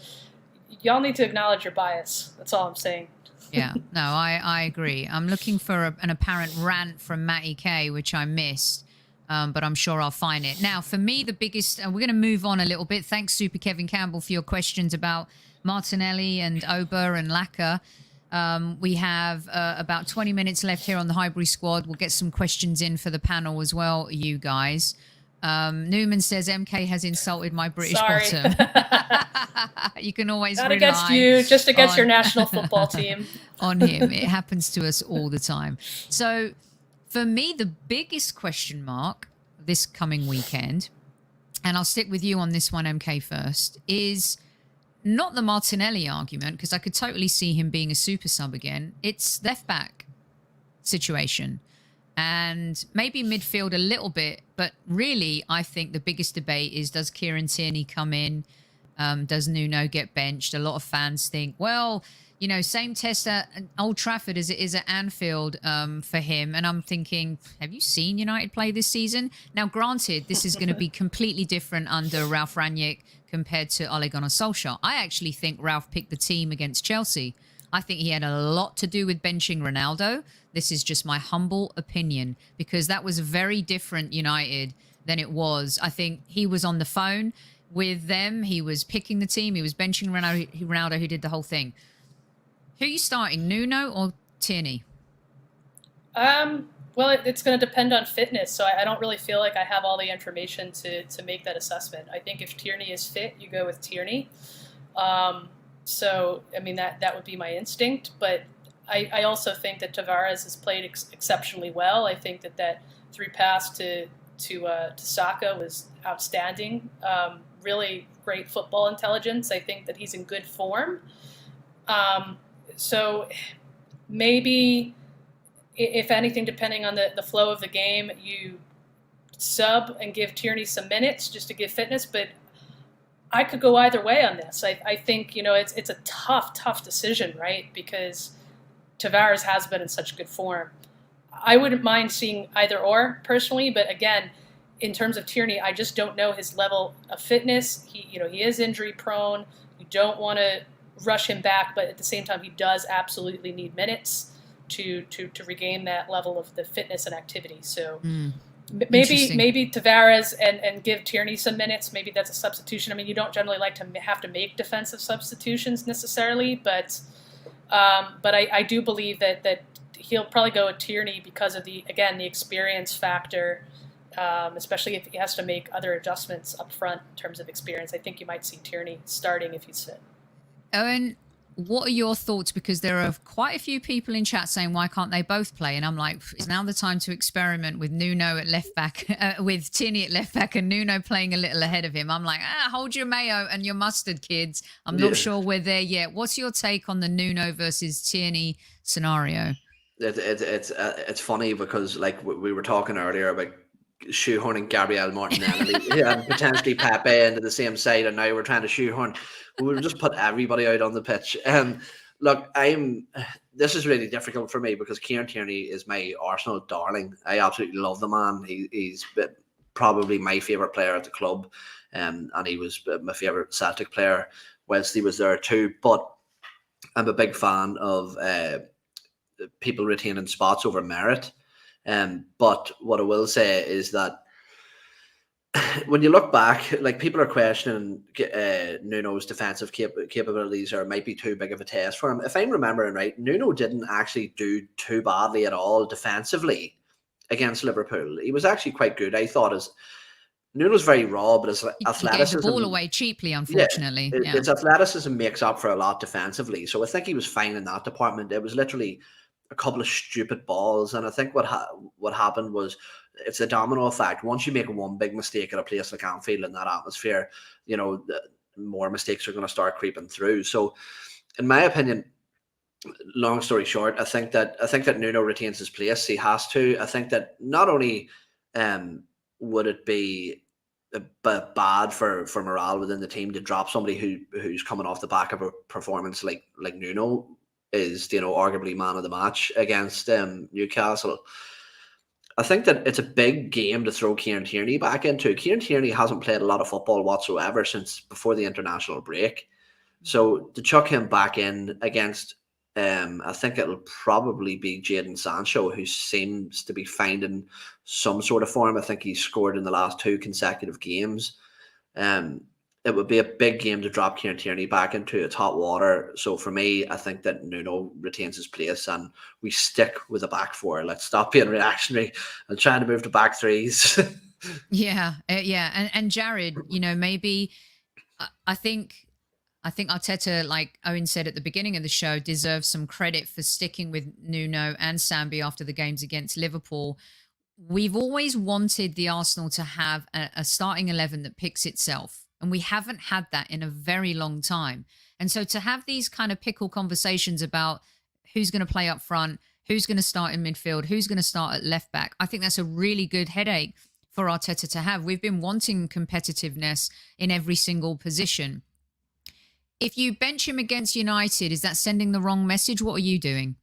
y'all need to acknowledge your bias. That's all I'm saying. Yeah, no, I agree. I'm looking for an apparent rant from Matty K, which I missed. But I'm sure I'll find it. Now, for me, the biggest... we're going to move on a little bit. Thanks, Super Kevin Campbell, for your questions about Martinelli and Oba and Laka. We have about 20 minutes left here on the Highbury Squad. We'll get some questions in for the panel as well, you guys. Newman says, MK has insulted my British bottom. You can always Not against you, just against your national football team. On him. It happens to us all the time. So... for me, the biggest question mark this coming weekend, and I'll stick with you on this one, MK, first, is not the Martinelli argument, because I could totally see him being a super sub again. It's left-back situation. And maybe midfield a little bit, but really, I think the biggest debate is, does Kieran Tierney come in? Does Nuno get benched? A lot of fans think, well... same test at Old Trafford as it is at Anfield for him. And I'm thinking, have you seen United play this season? Now, granted, this is going to be completely different under Ralph Rangnick compared to Ole Gunnar Solskjaer. I actually think Ralph picked the team against Chelsea. I think he had a lot to do with benching Ronaldo. This is just my humble opinion, because that was a very different United than it was. I think he was on the phone with them. He was picking the team. He was benching Ronaldo, who did the whole thing. Who are you starting, Nuno or Tierney? Well, it's going to depend on fitness, so I don't really feel like I have all the information to make that assessment. I think if Tierney is fit, you go with Tierney. So, I mean, that would be my instinct, but I also think that Tavares has played exceptionally well. I think that through pass to Saka was outstanding. Really great football intelligence. I think that he's in good form. So maybe, if anything, depending on the flow of the game, you sub and give Tierney some minutes just to give fitness. But I could go either way on this. I think, it's a tough decision, right? Because Tavares has been in such good form. I wouldn't mind seeing either or personally, but again, in terms of Tierney, I just don't know his level of fitness. He is injury prone. You don't want to rush him back, but at the same time, he does absolutely need minutes to regain that level of the fitness and activity. So maybe Tavares and give Tierney some minutes. Maybe that's a substitution. I mean, you don't generally like to have to make defensive substitutions necessarily, but I do believe that he'll probably go with Tierney because of the experience factor, especially if he has to make other adjustments up front in terms of experience. I think you might see Tierney starting if he's fit. Owen, what are your thoughts? Because there are quite a few people in chat saying, why can't they both play? And I'm like, it's now the time to experiment with Nuno at left back, with Tierney at left back and Nuno playing a little ahead of him. I'm like, hold your mayo and your mustard, kids. I'm not sure we're there yet. What's your take on the Nuno versus Tierney scenario? It's funny because, like, we were talking earlier about shoehorning Gabriel Martinelli and potentially Pepe into the same side, and now we're trying to shoehorn. We'll just put everybody out on the pitch. Look, this is really difficult for me because Kieran Tierney is my Arsenal darling. I absolutely love the man. He's probably my favourite player at the club, and he was my favourite Celtic player whilst he was there too. But I'm a big fan of people retaining spots over merit. But what I will say is that when you look back, like, people are questioning Nuno's defensive capabilities, or it might be too big of a test for him. If I'm remembering right, Nuno didn't actually do too badly at all defensively against Liverpool. He was actually quite good. I thought Nuno's very raw, but his athleticism... He gave the ball away cheaply, unfortunately. His athleticism makes up for a lot defensively. So I think he was fine in that department. It was literally a couple of stupid balls, and I think what happened was, it's a domino effect. Once you make one big mistake at a place like Anfield in that atmosphere, more mistakes are going to start creeping through. So, in my opinion, long story short, I think that Nuno retains his place. He has to. I think that not only would it be bad for morale within the team to drop somebody who's coming off the back of a performance like Nuno is, arguably man of the match against Newcastle. I think that it's a big game to throw Kieran Tierney back into. Kieran Tierney hasn't played a lot of football whatsoever since before the international break. So to chuck him back in against, I think it'll probably be Jadon Sancho, who seems to be finding some sort of form. I think he's scored in the last 2 consecutive games. It would be a big game to drop Kieran Tierney back into its hot water. So for me, I think that Nuno retains his place and we stick with a back 4. Let's stop being reactionary and trying to move to back 3s. Yeah. And Jared, maybe I think Arteta, like Owen said at the beginning of the show, deserves some credit for sticking with Nuno and Sambi after the games against Liverpool. We've always wanted the Arsenal to have a starting 11 that picks itself. And we haven't had that in a very long time. And so to have these kind of pickle conversations about who's going to play up front, who's going to start in midfield, who's going to start at left back, I think that's a really good headache for Arteta to have. We've been wanting competitiveness in every single position. If you bench him against United, is that sending the wrong message? What are you doing?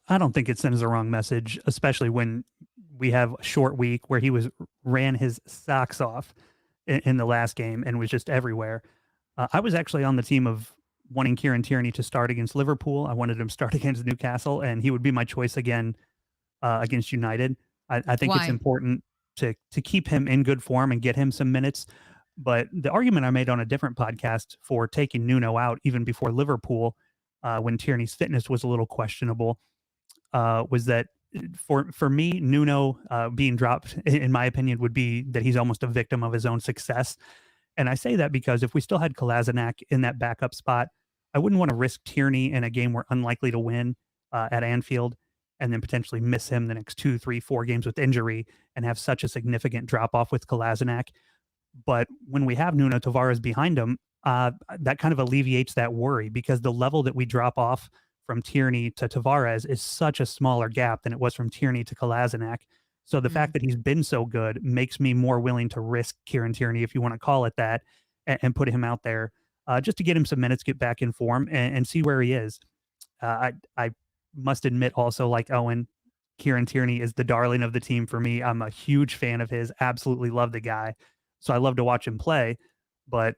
I don't think it sends the wrong message, especially when we have a short week where he ran his socks off in the last game and was just everywhere. I was actually on the team of wanting Kieran Tierney to start against Liverpool. I wanted him to start against Newcastle, and he would be my choice again against United. I think it's important to keep him in good form and get him some minutes. But the argument I made on a different podcast for taking Nuno out even before Liverpool, when Tierney's fitness was a little questionable, was that for me, Nuno being dropped, in my opinion, would be that he's almost a victim of his own success. And I say that because if we still had Kolasinac in that backup spot, I wouldn't want to risk Tierney in a game we're unlikely to win at Anfield. and then potentially miss him the next 2, 3, 4 games with injury and have such a significant drop off with Kolasinac. But when we have Nuno Tavares behind him, that kind of alleviates that worry, because the level that we drop off from Tierney to Tavares is such a smaller gap than it was from Tierney to Kolasinac. So the fact that he's been so good makes me more willing to risk Kieran Tierney, if you want to call it that, and put him out there just to get him some minutes, get back in form, and see where he is. I must admit also, like Owen, Kieran Tierney is the darling of the team for me. I'm a huge fan of his, absolutely love the guy. So I love to watch him play, but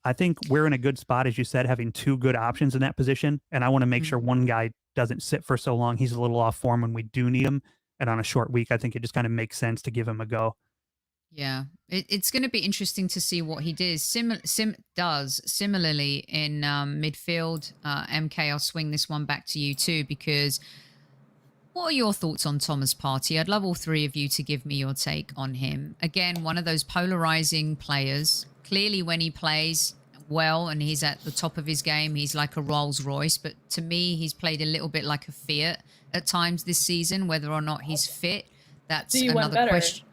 I think we're in a good spot, as you said, having 2 good options in that position. And I want to make sure one guy doesn't sit for so long. He's a little off form when we do need him. And on a short week, I think it just kind of makes sense to give him a go. Yeah, it's going to be interesting to see what he does. Similarly in midfield. MK, I'll swing this one back to you too, because what are your thoughts on Thomas Partey? I'd love all 3 of you to give me your take on him. Again, one of those polarizing players. Clearly, when he plays well and he's at the top of his game, he's like a Rolls Royce. But to me, he's played a little bit like a Fiat at times this season. Whether or not he's fit, that's another question.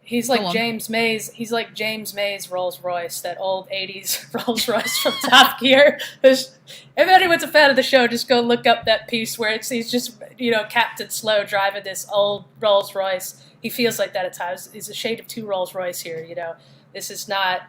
He's like James Mays. He's like James Mays Rolls Royce, that old '80s Rolls Royce from Top Gear. If anyone's a fan of the show, just go look up that piece where he's just Captain Slow driving this old Rolls Royce. He feels like that at times. He's a shade of 2 Rolls Royce here. This is not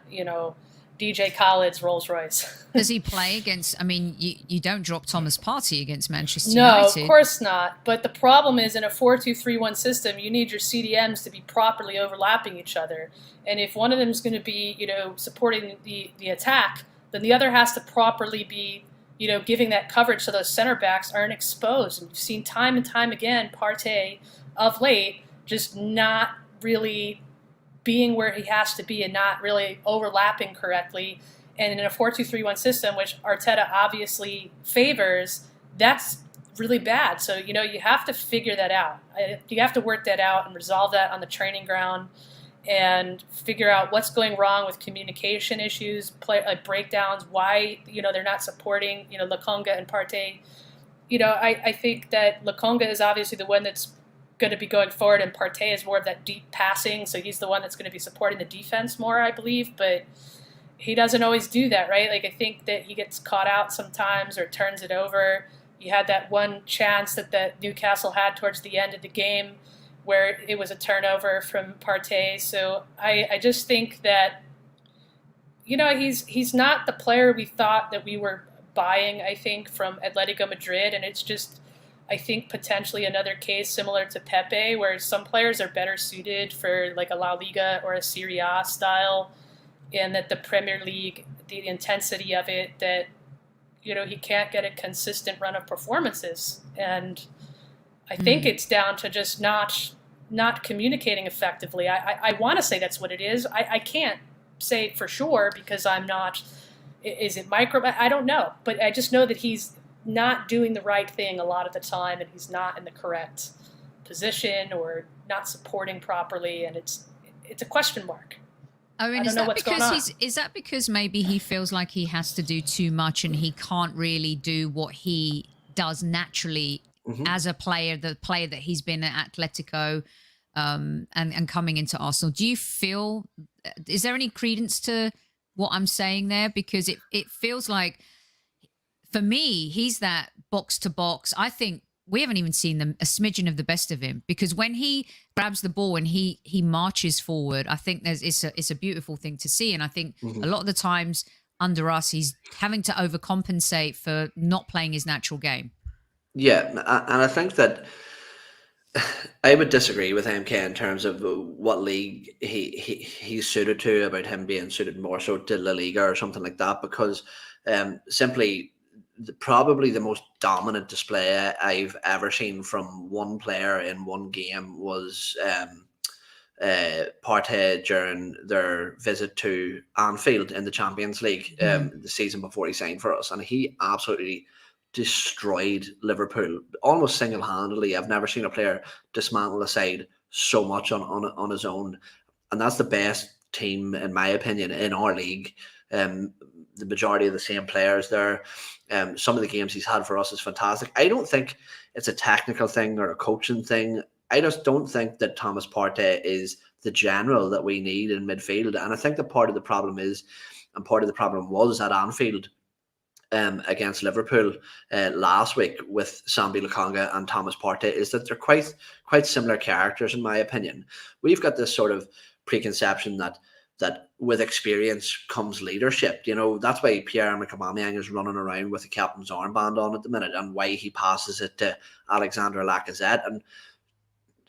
DJ Khaled's Rolls Royce. Does he play against? I mean, you don't drop Thomas Partey against Manchester United. No, of course not. But the problem is, in a 4-2-3-1 system, you need your CDMs to be properly overlapping each other. And if one of them is going to be, supporting the attack, then the other has to properly be, giving that coverage so those center backs aren't exposed. And we've seen time and time again, Partey of late just not really being where he has to be and not really overlapping correctly. And in a 4-2-3-1 system, which Arteta obviously favors, that's really bad. So, you have to figure that out. You have to work that out and resolve that on the training ground and figure out what's going wrong with communication issues, breakdowns, why, they're not supporting, Lokonga and Partey. I think that Lokonga is obviously the one that's going to be going forward, and Partey is more of that deep passing, so he's the one that's going to be supporting the defense more, I believe, but he doesn't always do that, right? Like, I think that he gets caught out sometimes or turns it over. You had that one chance that Newcastle had towards the end of the game where it was a turnover from Partey, so I just think that, he's not the player we thought that we were buying, I think, from Atletico Madrid, and it's just, I think, potentially another case similar to Pepe, where some players are better suited for like a La Liga or a Serie A style, and that the Premier League, the intensity of it, that, he can't get a consistent run of performances. And I think it's down to just not communicating effectively. I want to say that's what it is. I can't say for sure because I'm not, is it micro? I don't know. But I just know that he's not doing the right thing a lot of the time, and he's not in the correct position or not supporting properly, and it's a question mark. I mean, is that because maybe he feels like he has to do too much and he can't really do what he does naturally as a player, the player that he's been at Atletico and coming into Arsenal? Do you feel, is there any credence to what I'm saying there? Because it feels like, for me, he's that box to box. I think we haven't even seen a smidgen of the best of him, because when he grabs the ball and he marches forward, I think it's a beautiful thing to see. And I think a lot of the times under us, he's having to overcompensate for not playing his natural game. Yeah, and I think that I would disagree with MK in terms of what league he's suited to, about him being suited more so to La Liga or something like that, because simply probably the most dominant display I've ever seen from one player in one game was Partey during their visit to Anfield in the Champions League the season before he signed for us, and he absolutely destroyed Liverpool almost single-handedly. I've never seen a player dismantle a side so much on his own, and that's the best team, in my opinion, in our league. The majority of the same players there. Some of the games he's had for us is fantastic. I don't think it's a technical thing or a coaching thing. I just don't think that Thomas Partey is the general that we need in midfield. And I think that part of the problem is, and part of the problem was at Anfield against Liverpool last week with Sambi Lokonga and Thomas Partey, is that they're quite similar characters, in my opinion. We've got this sort of preconception that with experience comes leadership. You know, that's why Pierre-Emerick Aubameyang is running around with the captain's armband on at the minute, and why he passes it to Alexander Lacazette. And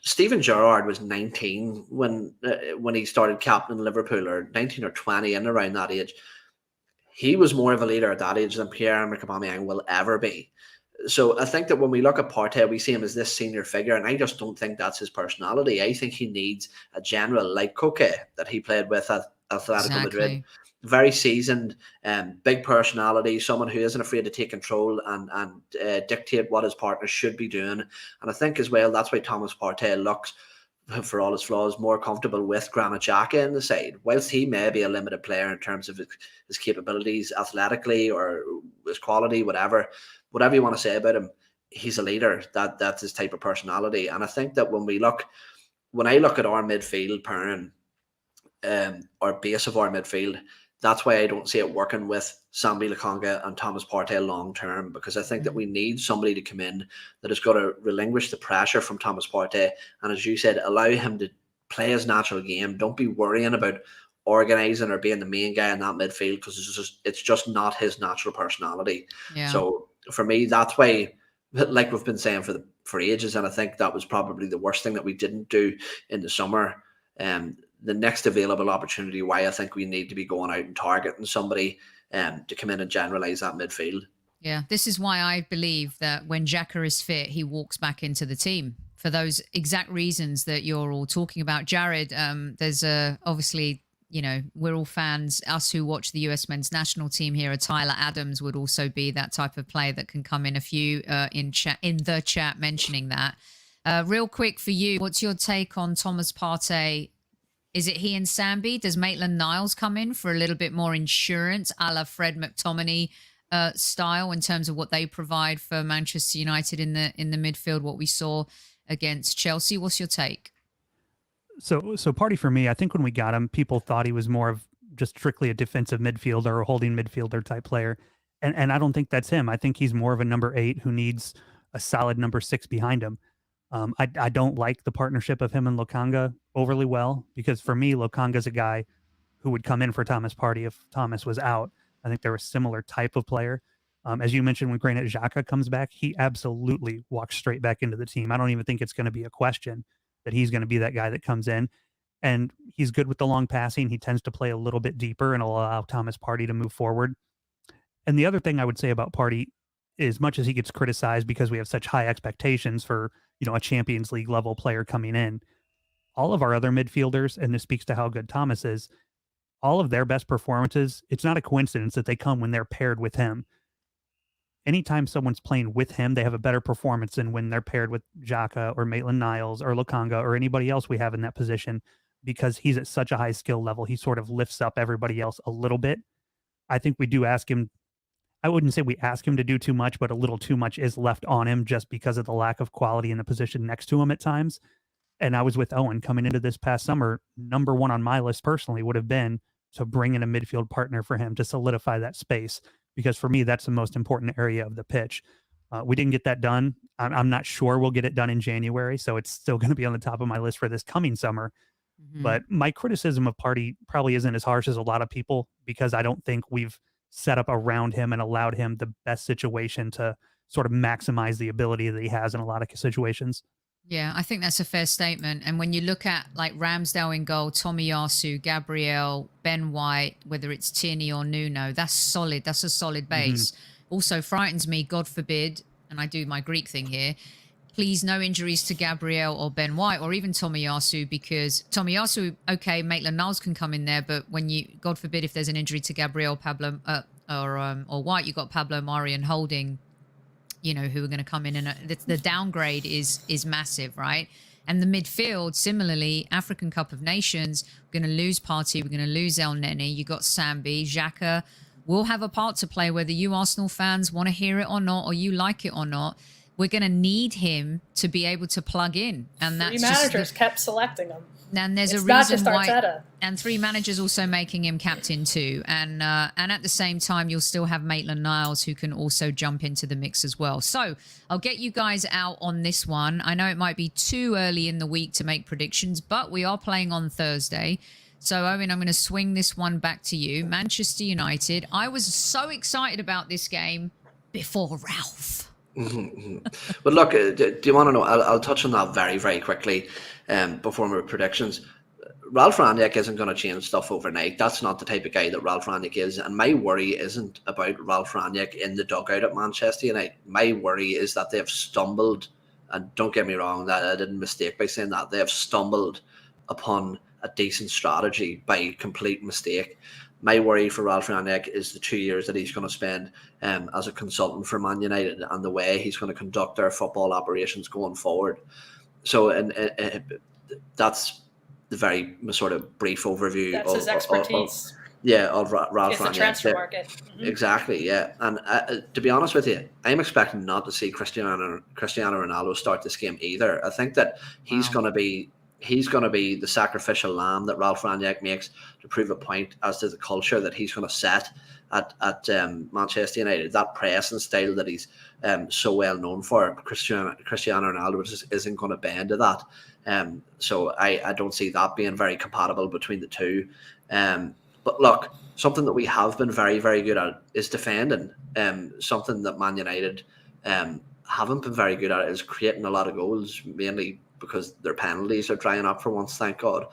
Steven Gerrard was 19 when he started captaining Liverpool, or 19 or 20, and around that age. He was more of a leader at that age than Pierre-Emerick Aubameyang will ever be. So I think that when we look at Partey, we see him as this senior figure, and I just don't think that's his personality. I think he needs a general like Koke that he played with at Atletico Madrid. Very seasoned, big personality, someone who isn't afraid to take control and dictate what his partner should be doing. And I think as well, that's why Thomas Partey looks, for all his flaws, more comfortable with Granit Xhaka in the side. Whilst he may be a limited player in terms of his capabilities athletically or his quality, whatever you want to say about him, he's a leader. That's his type of personality. And I think that when I look at our midfield pairing, our base of our midfield, that's why I don't see it working with Sambi Lokonga and Thomas Partey long term, because I think that we need somebody to come in that is going to relinquish the pressure from Thomas Partey, and as you said, allow him to play his natural game. Don't be worrying about organising or being the main guy in that midfield, because it's just not his natural personality. Yeah. So for me, that's why, like we've been saying for ages, and I think that was probably the worst thing that we didn't do in the summer. The next available opportunity, why I think we need to be going out and targeting somebody to come in and generalise that midfield. Yeah, this is why I believe that when Xhaka is fit, he walks back into the team for those exact reasons that you're all talking about. Jared, there's obviously, you know, we're all fans. Us who watch the US men's national team here, Tyler Adams would also be that type of player that can come in. A few in the chat mentioning that. Real quick for you, what's your take on Thomas Partey? Is it he and Sambi? Does Maitland-Niles come in for a little bit more insurance, a la Fred McTominay style, in terms of what they provide for Manchester United in the midfield? What we saw against Chelsea. What's your take? So Partey, for me, I think when we got him, people thought he was more of just strictly a defensive midfielder or holding midfielder type player, and I don't think that's him. I think he's more of a number 8 who needs a solid number 6 behind him. I don't like the partnership of him and Lokonga overly well, because for me, Lokonga's a guy who would come in for Thomas Partey if Thomas was out. I think they're a similar type of player. As you mentioned, when Granit Xhaka comes back, he absolutely walks straight back into the team. I don't even think it's going to be a question that he's going to be that guy that comes in. And he's good with the long passing. He tends to play a little bit deeper and allow Thomas Partey to move forward. And the other thing I would say about Partey, as much as he gets criticized because we have such high expectations for, you know, a Champions League level player coming in, all of our other midfielders, and this speaks to how good Thomas is, all of their best performances, it's not a coincidence that they come when they're paired with him. Anytime someone's playing with him, they have a better performance than when they're paired with Xhaka or Maitland-Niles or Lokonga or anybody else we have in that position, because he's at such a high skill level. He sort of lifts up everybody else a little bit. I think we do ask him, I wouldn't say we ask him to do too much, but a little too much is left on him just because of the lack of quality in the position next to him at times. And I was with Owen coming into this past summer. Number 1 on my list personally would have been to bring in a midfield partner for him to solidify that space, because for me, that's the most important area of the pitch. We didn't get that done. I'm not sure we'll get it done in January, so it's still going to be on the top of my list for this coming summer. Mm-hmm. But my criticism of Partey probably isn't as harsh as a lot of people, because I don't think we've set up around him and allowed him the best situation to sort of maximize the ability that he has in a lot of situations. Yeah, I think that's a fair statement. And when you look at like Ramsdale in goal, Tomiyasu, Gabriel, Ben White, whether it's Tierney or Nuno, that's solid. That's a solid base. Mm-hmm. Also frightens me, God forbid, and I do my Greek thing here, please no injuries to Gabriel or Ben White or even Tomiyasu, because Tomiyasu, okay, Maitland-Niles can come in there, but when you, God forbid, if there's an injury to Gabriel, Pablo or White, you've got Pablo Mari and Holding, you know, who are going to come in, and the downgrade is massive, right? And the midfield, similarly, African Cup of Nations, we're going to lose Partey, we're going to lose El Neni. You got Sambi, Xhaka will have a part to play, whether you Arsenal fans want to hear it or not, or you like it or not. We're going to need him to be able to plug in, and that's Three managers kept selecting him. And there's It's a not reason just why, Arteta. and 3 managers also making him captain too. And at the same time, you'll still have Maitland-Niles who can also jump into the mix as well. So I'll get you guys out on this one. I know it might be too early in the week to make predictions, but we are playing on Thursday. So, Owen, I'm going to swing this one back to you. Manchester United. I was so excited about this game before Ralph. But look, do you want to know? I'll touch on that very, very quickly before my predictions. Ralph Rangnick isn't going to change stuff overnight. That's not the type of guy that Ralph Rangnick is. And my worry isn't about Ralph Rangnick in the dugout at Manchester United. My worry is that they've stumbled, and don't get me wrong, that I didn't mistake by saying that. They have stumbled upon a decent strategy by complete mistake. My worry for Ralph Rangnick is the 2 years that he's going to spend as a consultant for Man United and the way he's going to conduct their football operations going forward. So that's the very sort of brief overview. That's his expertise. Of Ralph It's Rangnick. the transfer market. Mm-hmm. Exactly, yeah. And to be honest with you, I'm expecting not to see Cristiano Ronaldo start this game either. I think that he's going to be the sacrificial lamb that Ralph Rangnick makes to prove a point as to the culture that he's going to set at Manchester United. That pressing style that he's so well known for, Cristiano Ronaldo isn't going to bend to that. So I don't see that being very compatible between the two. But look, something that we have been very, very good at is defending. Something that Man United haven't been very good at is creating a lot of goals, mainly because their penalties are drying up for once, thank God.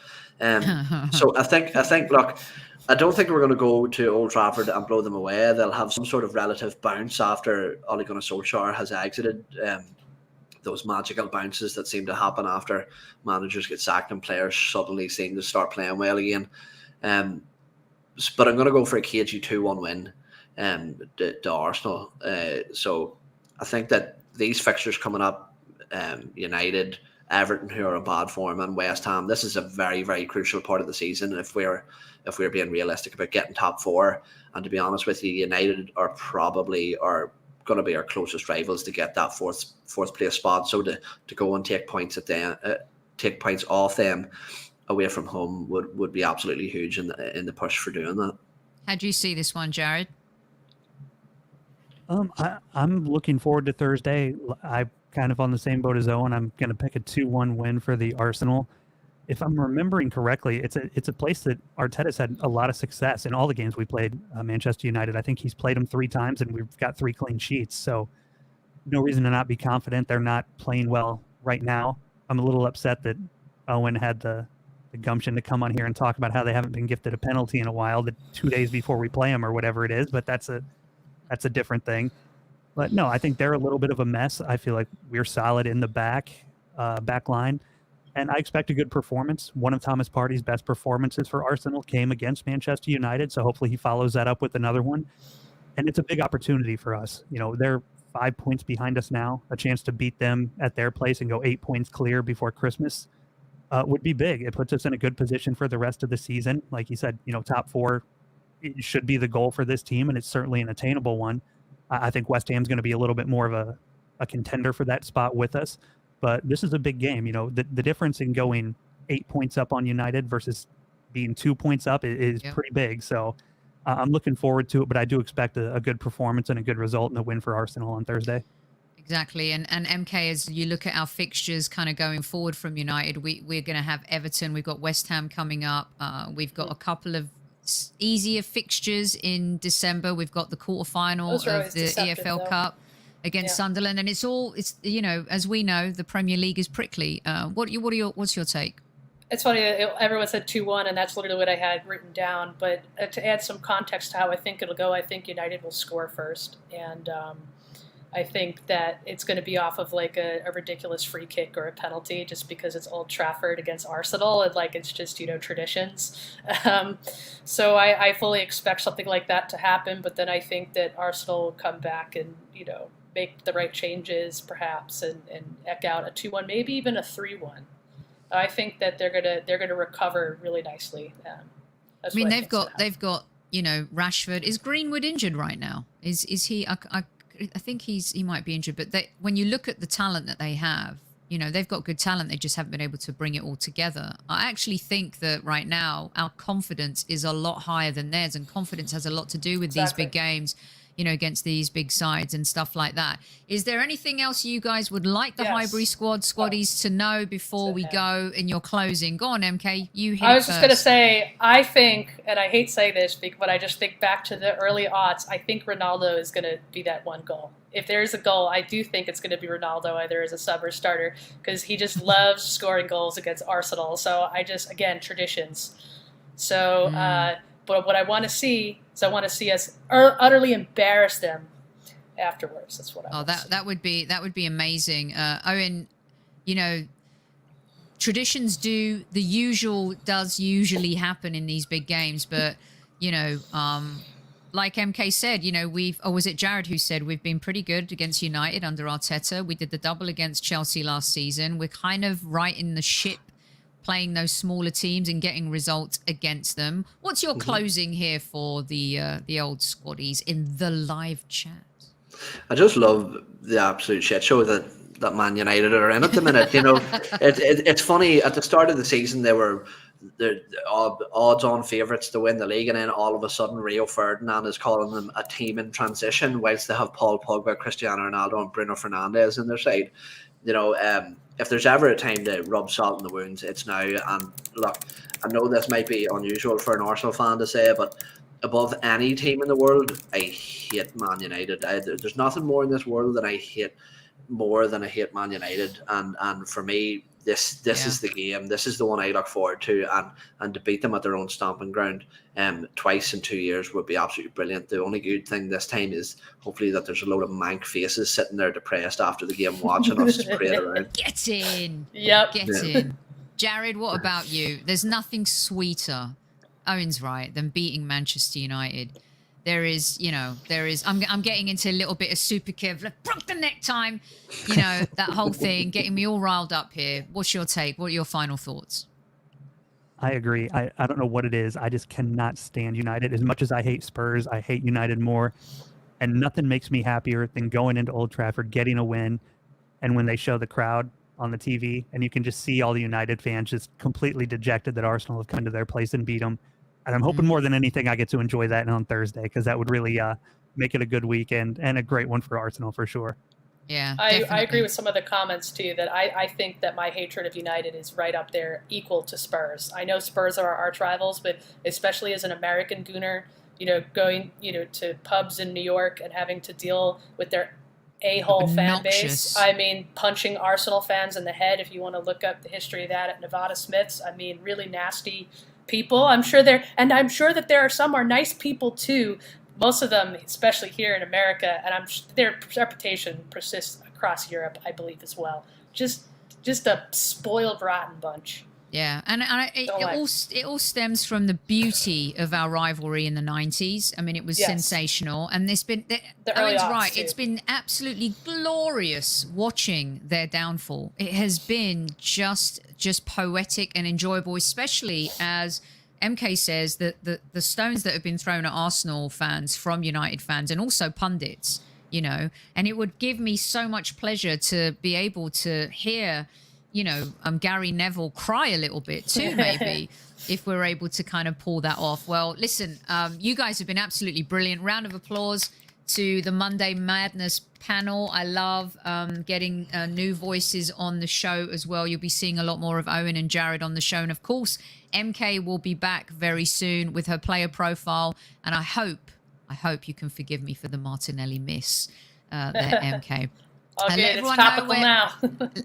So I think, look, I don't think we're going to go to Old Trafford and blow them away. They'll have some sort of relative bounce after Ole Gunnar Solskjaer has exited. Those magical bounces that seem to happen after managers get sacked and players suddenly seem to start playing well again. But I'm going to go for a cagey 2-1 win to Arsenal. So I think that these fixtures coming up, United, Everton, who are in bad form, and West Ham, this is a very, very crucial part of the season if we're being realistic about getting top 4. And to be honest with you, United are probably going to be our closest rivals to get that fourth place spot. So to go and take points off them away from home would be absolutely huge in the push for doing that. How do you see this one, Jared? I'm looking forward to Thursday. I'm kind of on the same boat as Owen. I'm going to pick a 2-1 win for the Arsenal. If I'm remembering correctly, it's a place that Arteta's had a lot of success in all the games we played. Manchester United, I think he's played them 3 times, and we've got 3 clean sheets. So no reason to not be confident. They're not playing well right now. I'm a little upset that Owen had the gumption to come on here and talk about how they haven't been gifted a penalty in a while, the 2 days before we play them or whatever it is. But that's a different thing. But no, I think they're a little bit of a mess. I feel like we're solid in the back line. And I expect a good performance. One of Thomas Partey's best performances for Arsenal came against Manchester United, so hopefully he follows that up with another one. And it's a big opportunity for us. You know, they're 5 points behind us now. A chance to beat them at their place and go 8 points clear before Christmas would be big. It puts us in a good position for the rest of the season. Like you said, top 4 should be the goal for this team, and it's certainly an attainable one. I think West Ham's going to be a little bit more of a contender for that spot with us. But this is a big game. The difference in going 8 points up on United versus being 2 points up is pretty big. So I'm looking forward to it, but I do expect a good performance and a good result and a win for Arsenal on Thursday. Exactly. And MK, as you look at our fixtures kind of going forward from United, we're going to have Everton. We've got West Ham coming up. We've got a couple of easier fixtures in December. We've got the quarterfinal of the EFL Cup against Sunderland, and it's as we know, the Premier League is prickly. What's your take? It's funny, everyone said 2-1, and that's literally what I had written down. But to add some context to how I think it'll go, I think United will score first, and I think that it's going to be off of like a ridiculous free kick or a penalty, just because it's Old Trafford against Arsenal, and like it's just traditions. So I fully expect something like that to happen. But then I think that Arsenal will come back and make the right changes perhaps and eke out a 2-1, maybe even a 3-1. I think that they're gonna recover really nicely. I mean, they've got Rashford. Is Greenwood injured right now? Is he? I think he might be injured. But when you look at the talent that they have, they've got good talent. They just haven't been able to bring it all together. I actually think that right now our confidence is a lot higher than theirs, and confidence has a lot to do with these big games, against these big sides and stuff like that. Is there anything else you guys would like the Highbury squaddies to know before we go in your closing? Go on, MK. You hit I was first. just going to say, I think, and I hate saying this, but I just think back to the early aughts, I think Ronaldo is going to be that one goal. If there's a goal, I do think it's going to be Ronaldo, either as a sub or starter, because he just loves scoring goals against Arsenal. So again, traditions. So, but what I want to see is I want to see us utterly embarrass them afterwards. That's what I want to see. That would be amazing. Owen, traditions does usually happen in these big games, but like MK said, was it Jared who said we've been pretty good against United under Arteta? We did the double against Chelsea last season. We're kind of right in the ship, playing those smaller teams and getting results against them. What's your closing here for the old squaddies in the live chat? I just love the absolute shit show that Man United are in at the minute. It's funny. At the start of the season, they were the odds-on favourites to win the league, and then all of a sudden, Rio Ferdinand is calling them a team in transition, whilst they have Paul Pogba, Cristiano Ronaldo, and Bruno Fernandes in their side. If there's ever a time to rub salt in the wounds, it's now. And look, I know this might be unusual for an Arsenal fan to say, but above any team in the world, I hate Man United. There's nothing more in this world that I hate more than I hate Man United. And for me, this is the game. This is the one I look forward to, and to beat them at their own stomping ground twice in 2 years would be absolutely brilliant. The only good thing this time is hopefully that there's a load of mank faces sitting there depressed after the game watching us parade around. Get in. Yep. Get in. Jared, what about you? There's nothing sweeter, Owen's right, than beating Manchester United. There is. I'm getting into a little bit of super Kev, broke the neck time, that whole thing, getting me all riled up here. What's your take? What are your final thoughts? I agree. I don't know what it is. I just cannot stand United. As much as I hate Spurs, I hate United more. And nothing makes me happier than going into Old Trafford, getting a win, and when they show the crowd on the TV, and you can just see all the United fans just completely dejected that Arsenal have come to their place and beat them. And I'm hoping more than anything I get to enjoy that on Thursday, because that would really make it a good weekend and a great one for Arsenal for sure. Yeah, I agree with some of the comments too, that I think that my hatred of United is right up there, equal to Spurs. I know Spurs are our arch rivals, but especially as an American Gooner, going to pubs in New York and having to deal with their a-hole fan base. I mean, punching Arsenal fans in the head. If you want to look up the history of that at Nevada Smith's, I mean, really nasty people. I'm sure that there are some are nice people too. Most of them, especially here in America, and their reputation persists across Europe, I believe, as well. Just a spoiled, rotten bunch. Yeah, and it all stems from the beauty of our rivalry in the 90s. I mean, it was sensational, and there's been Owen's right. Too. It's been absolutely glorious watching their downfall. It has been just poetic and enjoyable, especially as MK says that the stones that have been thrown at Arsenal fans from United fans and also pundits, and it would give me so much pleasure to be able to hear. Gary Neville cry a little bit too, maybe, if we're able to kind of pull that off. Well, listen, you guys have been absolutely brilliant. Round of applause to the Monday Madness panel. I love getting new voices on the show as well. You'll be seeing a lot more of Owen and Jared on the show. And of course, MK will be back very soon with her player profile. And I hope you can forgive me for the Martinelli miss there, MK. Okay, it's topical now.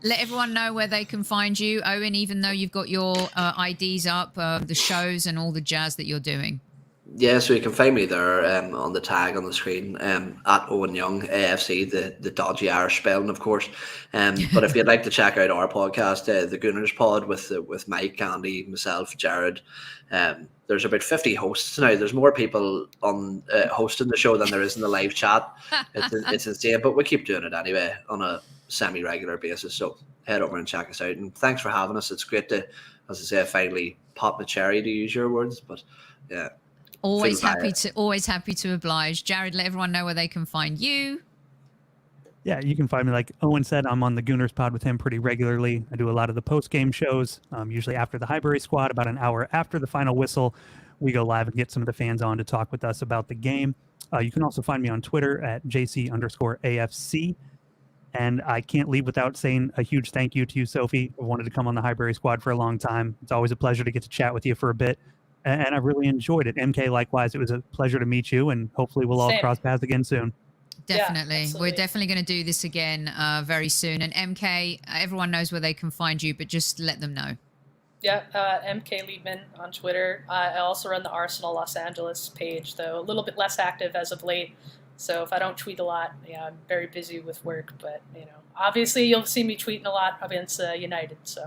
Let everyone know where they can find you, Owen, even though you've got your IDs up, the shows and all the jazz that you're doing. Yeah, so you can find me there on the tag on the screen at Owen Young AFC, the dodgy Irish spelling, of course. But if you'd like to check out our podcast, the Gooners Pod with Mike, Andy, myself, Jared, there's about 50 hosts now. There's more people on hosting the show than there is in the live chat. It's insane, but we keep doing it anyway on a semi-regular basis. So head over and check us out. And thanks for having us. It's great to, as I say, finally pop the cherry, to use your words. But yeah. Always happy to oblige. Jared, let everyone know where they can find you. Yeah, you can find me, like Owen said, I'm on the Gooners pod with him pretty regularly. I do a lot of the post-game shows, usually after the Highbury Squad, about an hour after the final whistle. We go live and get some of the fans on to talk with us about the game. You can also find me on Twitter at JC_AFC. And I can't leave without saying a huge thank you to you, Sophie. I wanted to come on the Highbury Squad for a long time. It's always a pleasure to get to chat with you for a bit. And I really enjoyed it. MK, likewise, it was a pleasure to meet you. And hopefully we'll all cross paths again soon. Definitely. Yeah, we're definitely going to do this again very soon. And MK, everyone knows where they can find you, but just let them know. Yeah, MK Liebman on Twitter. I also run the Arsenal Los Angeles page, though a little bit less active as of late. So if I don't tweet a lot, I'm very busy with work. But, obviously you'll see me tweeting a lot against United. So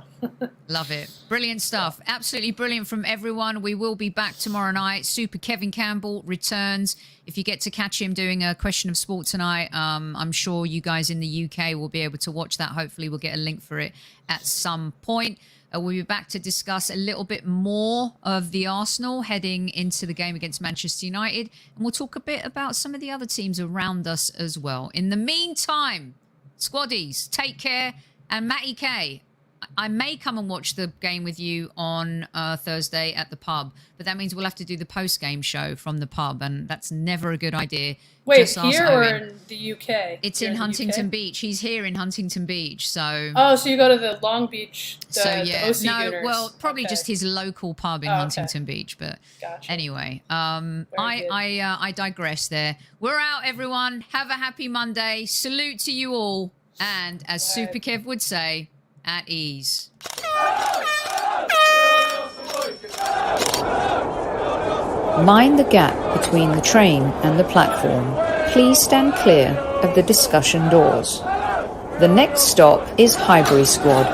Love it. Brilliant stuff. Absolutely brilliant from everyone. We will be back tomorrow night. Super Kevin Campbell returns. If you get to catch him doing a Question of Sport tonight, I'm sure you guys in the UK will be able to watch that. Hopefully we'll get a link for it at some point. We'll be back to discuss a little bit more of the Arsenal heading into the game against Manchester United. And we'll talk a bit about some of the other teams around us as well. In the meantime, Squaddies, take care. And Matty K, I may come and watch the game with you on Thursday at the pub, but that means we'll have to do the post-game show from the pub, and that's never a good idea. Wait, Just ask here or Owen. in the UK? It's Here in the Huntington UK? Beach. He's here in Huntington Beach, so... Oh, so you go to the Long Beach, the OC no, Gooners. well, probably Okay. just his local pub in Oh, okay. Huntington Beach. But Gotcha. anyway, good. I digress there. We're out, everyone. Have a happy Monday. Salute to you all, and as Super Kev would say, at ease. Mind the gap between the train and the platform. Please stand clear of the discussion doors. The next stop is Highbury Squad.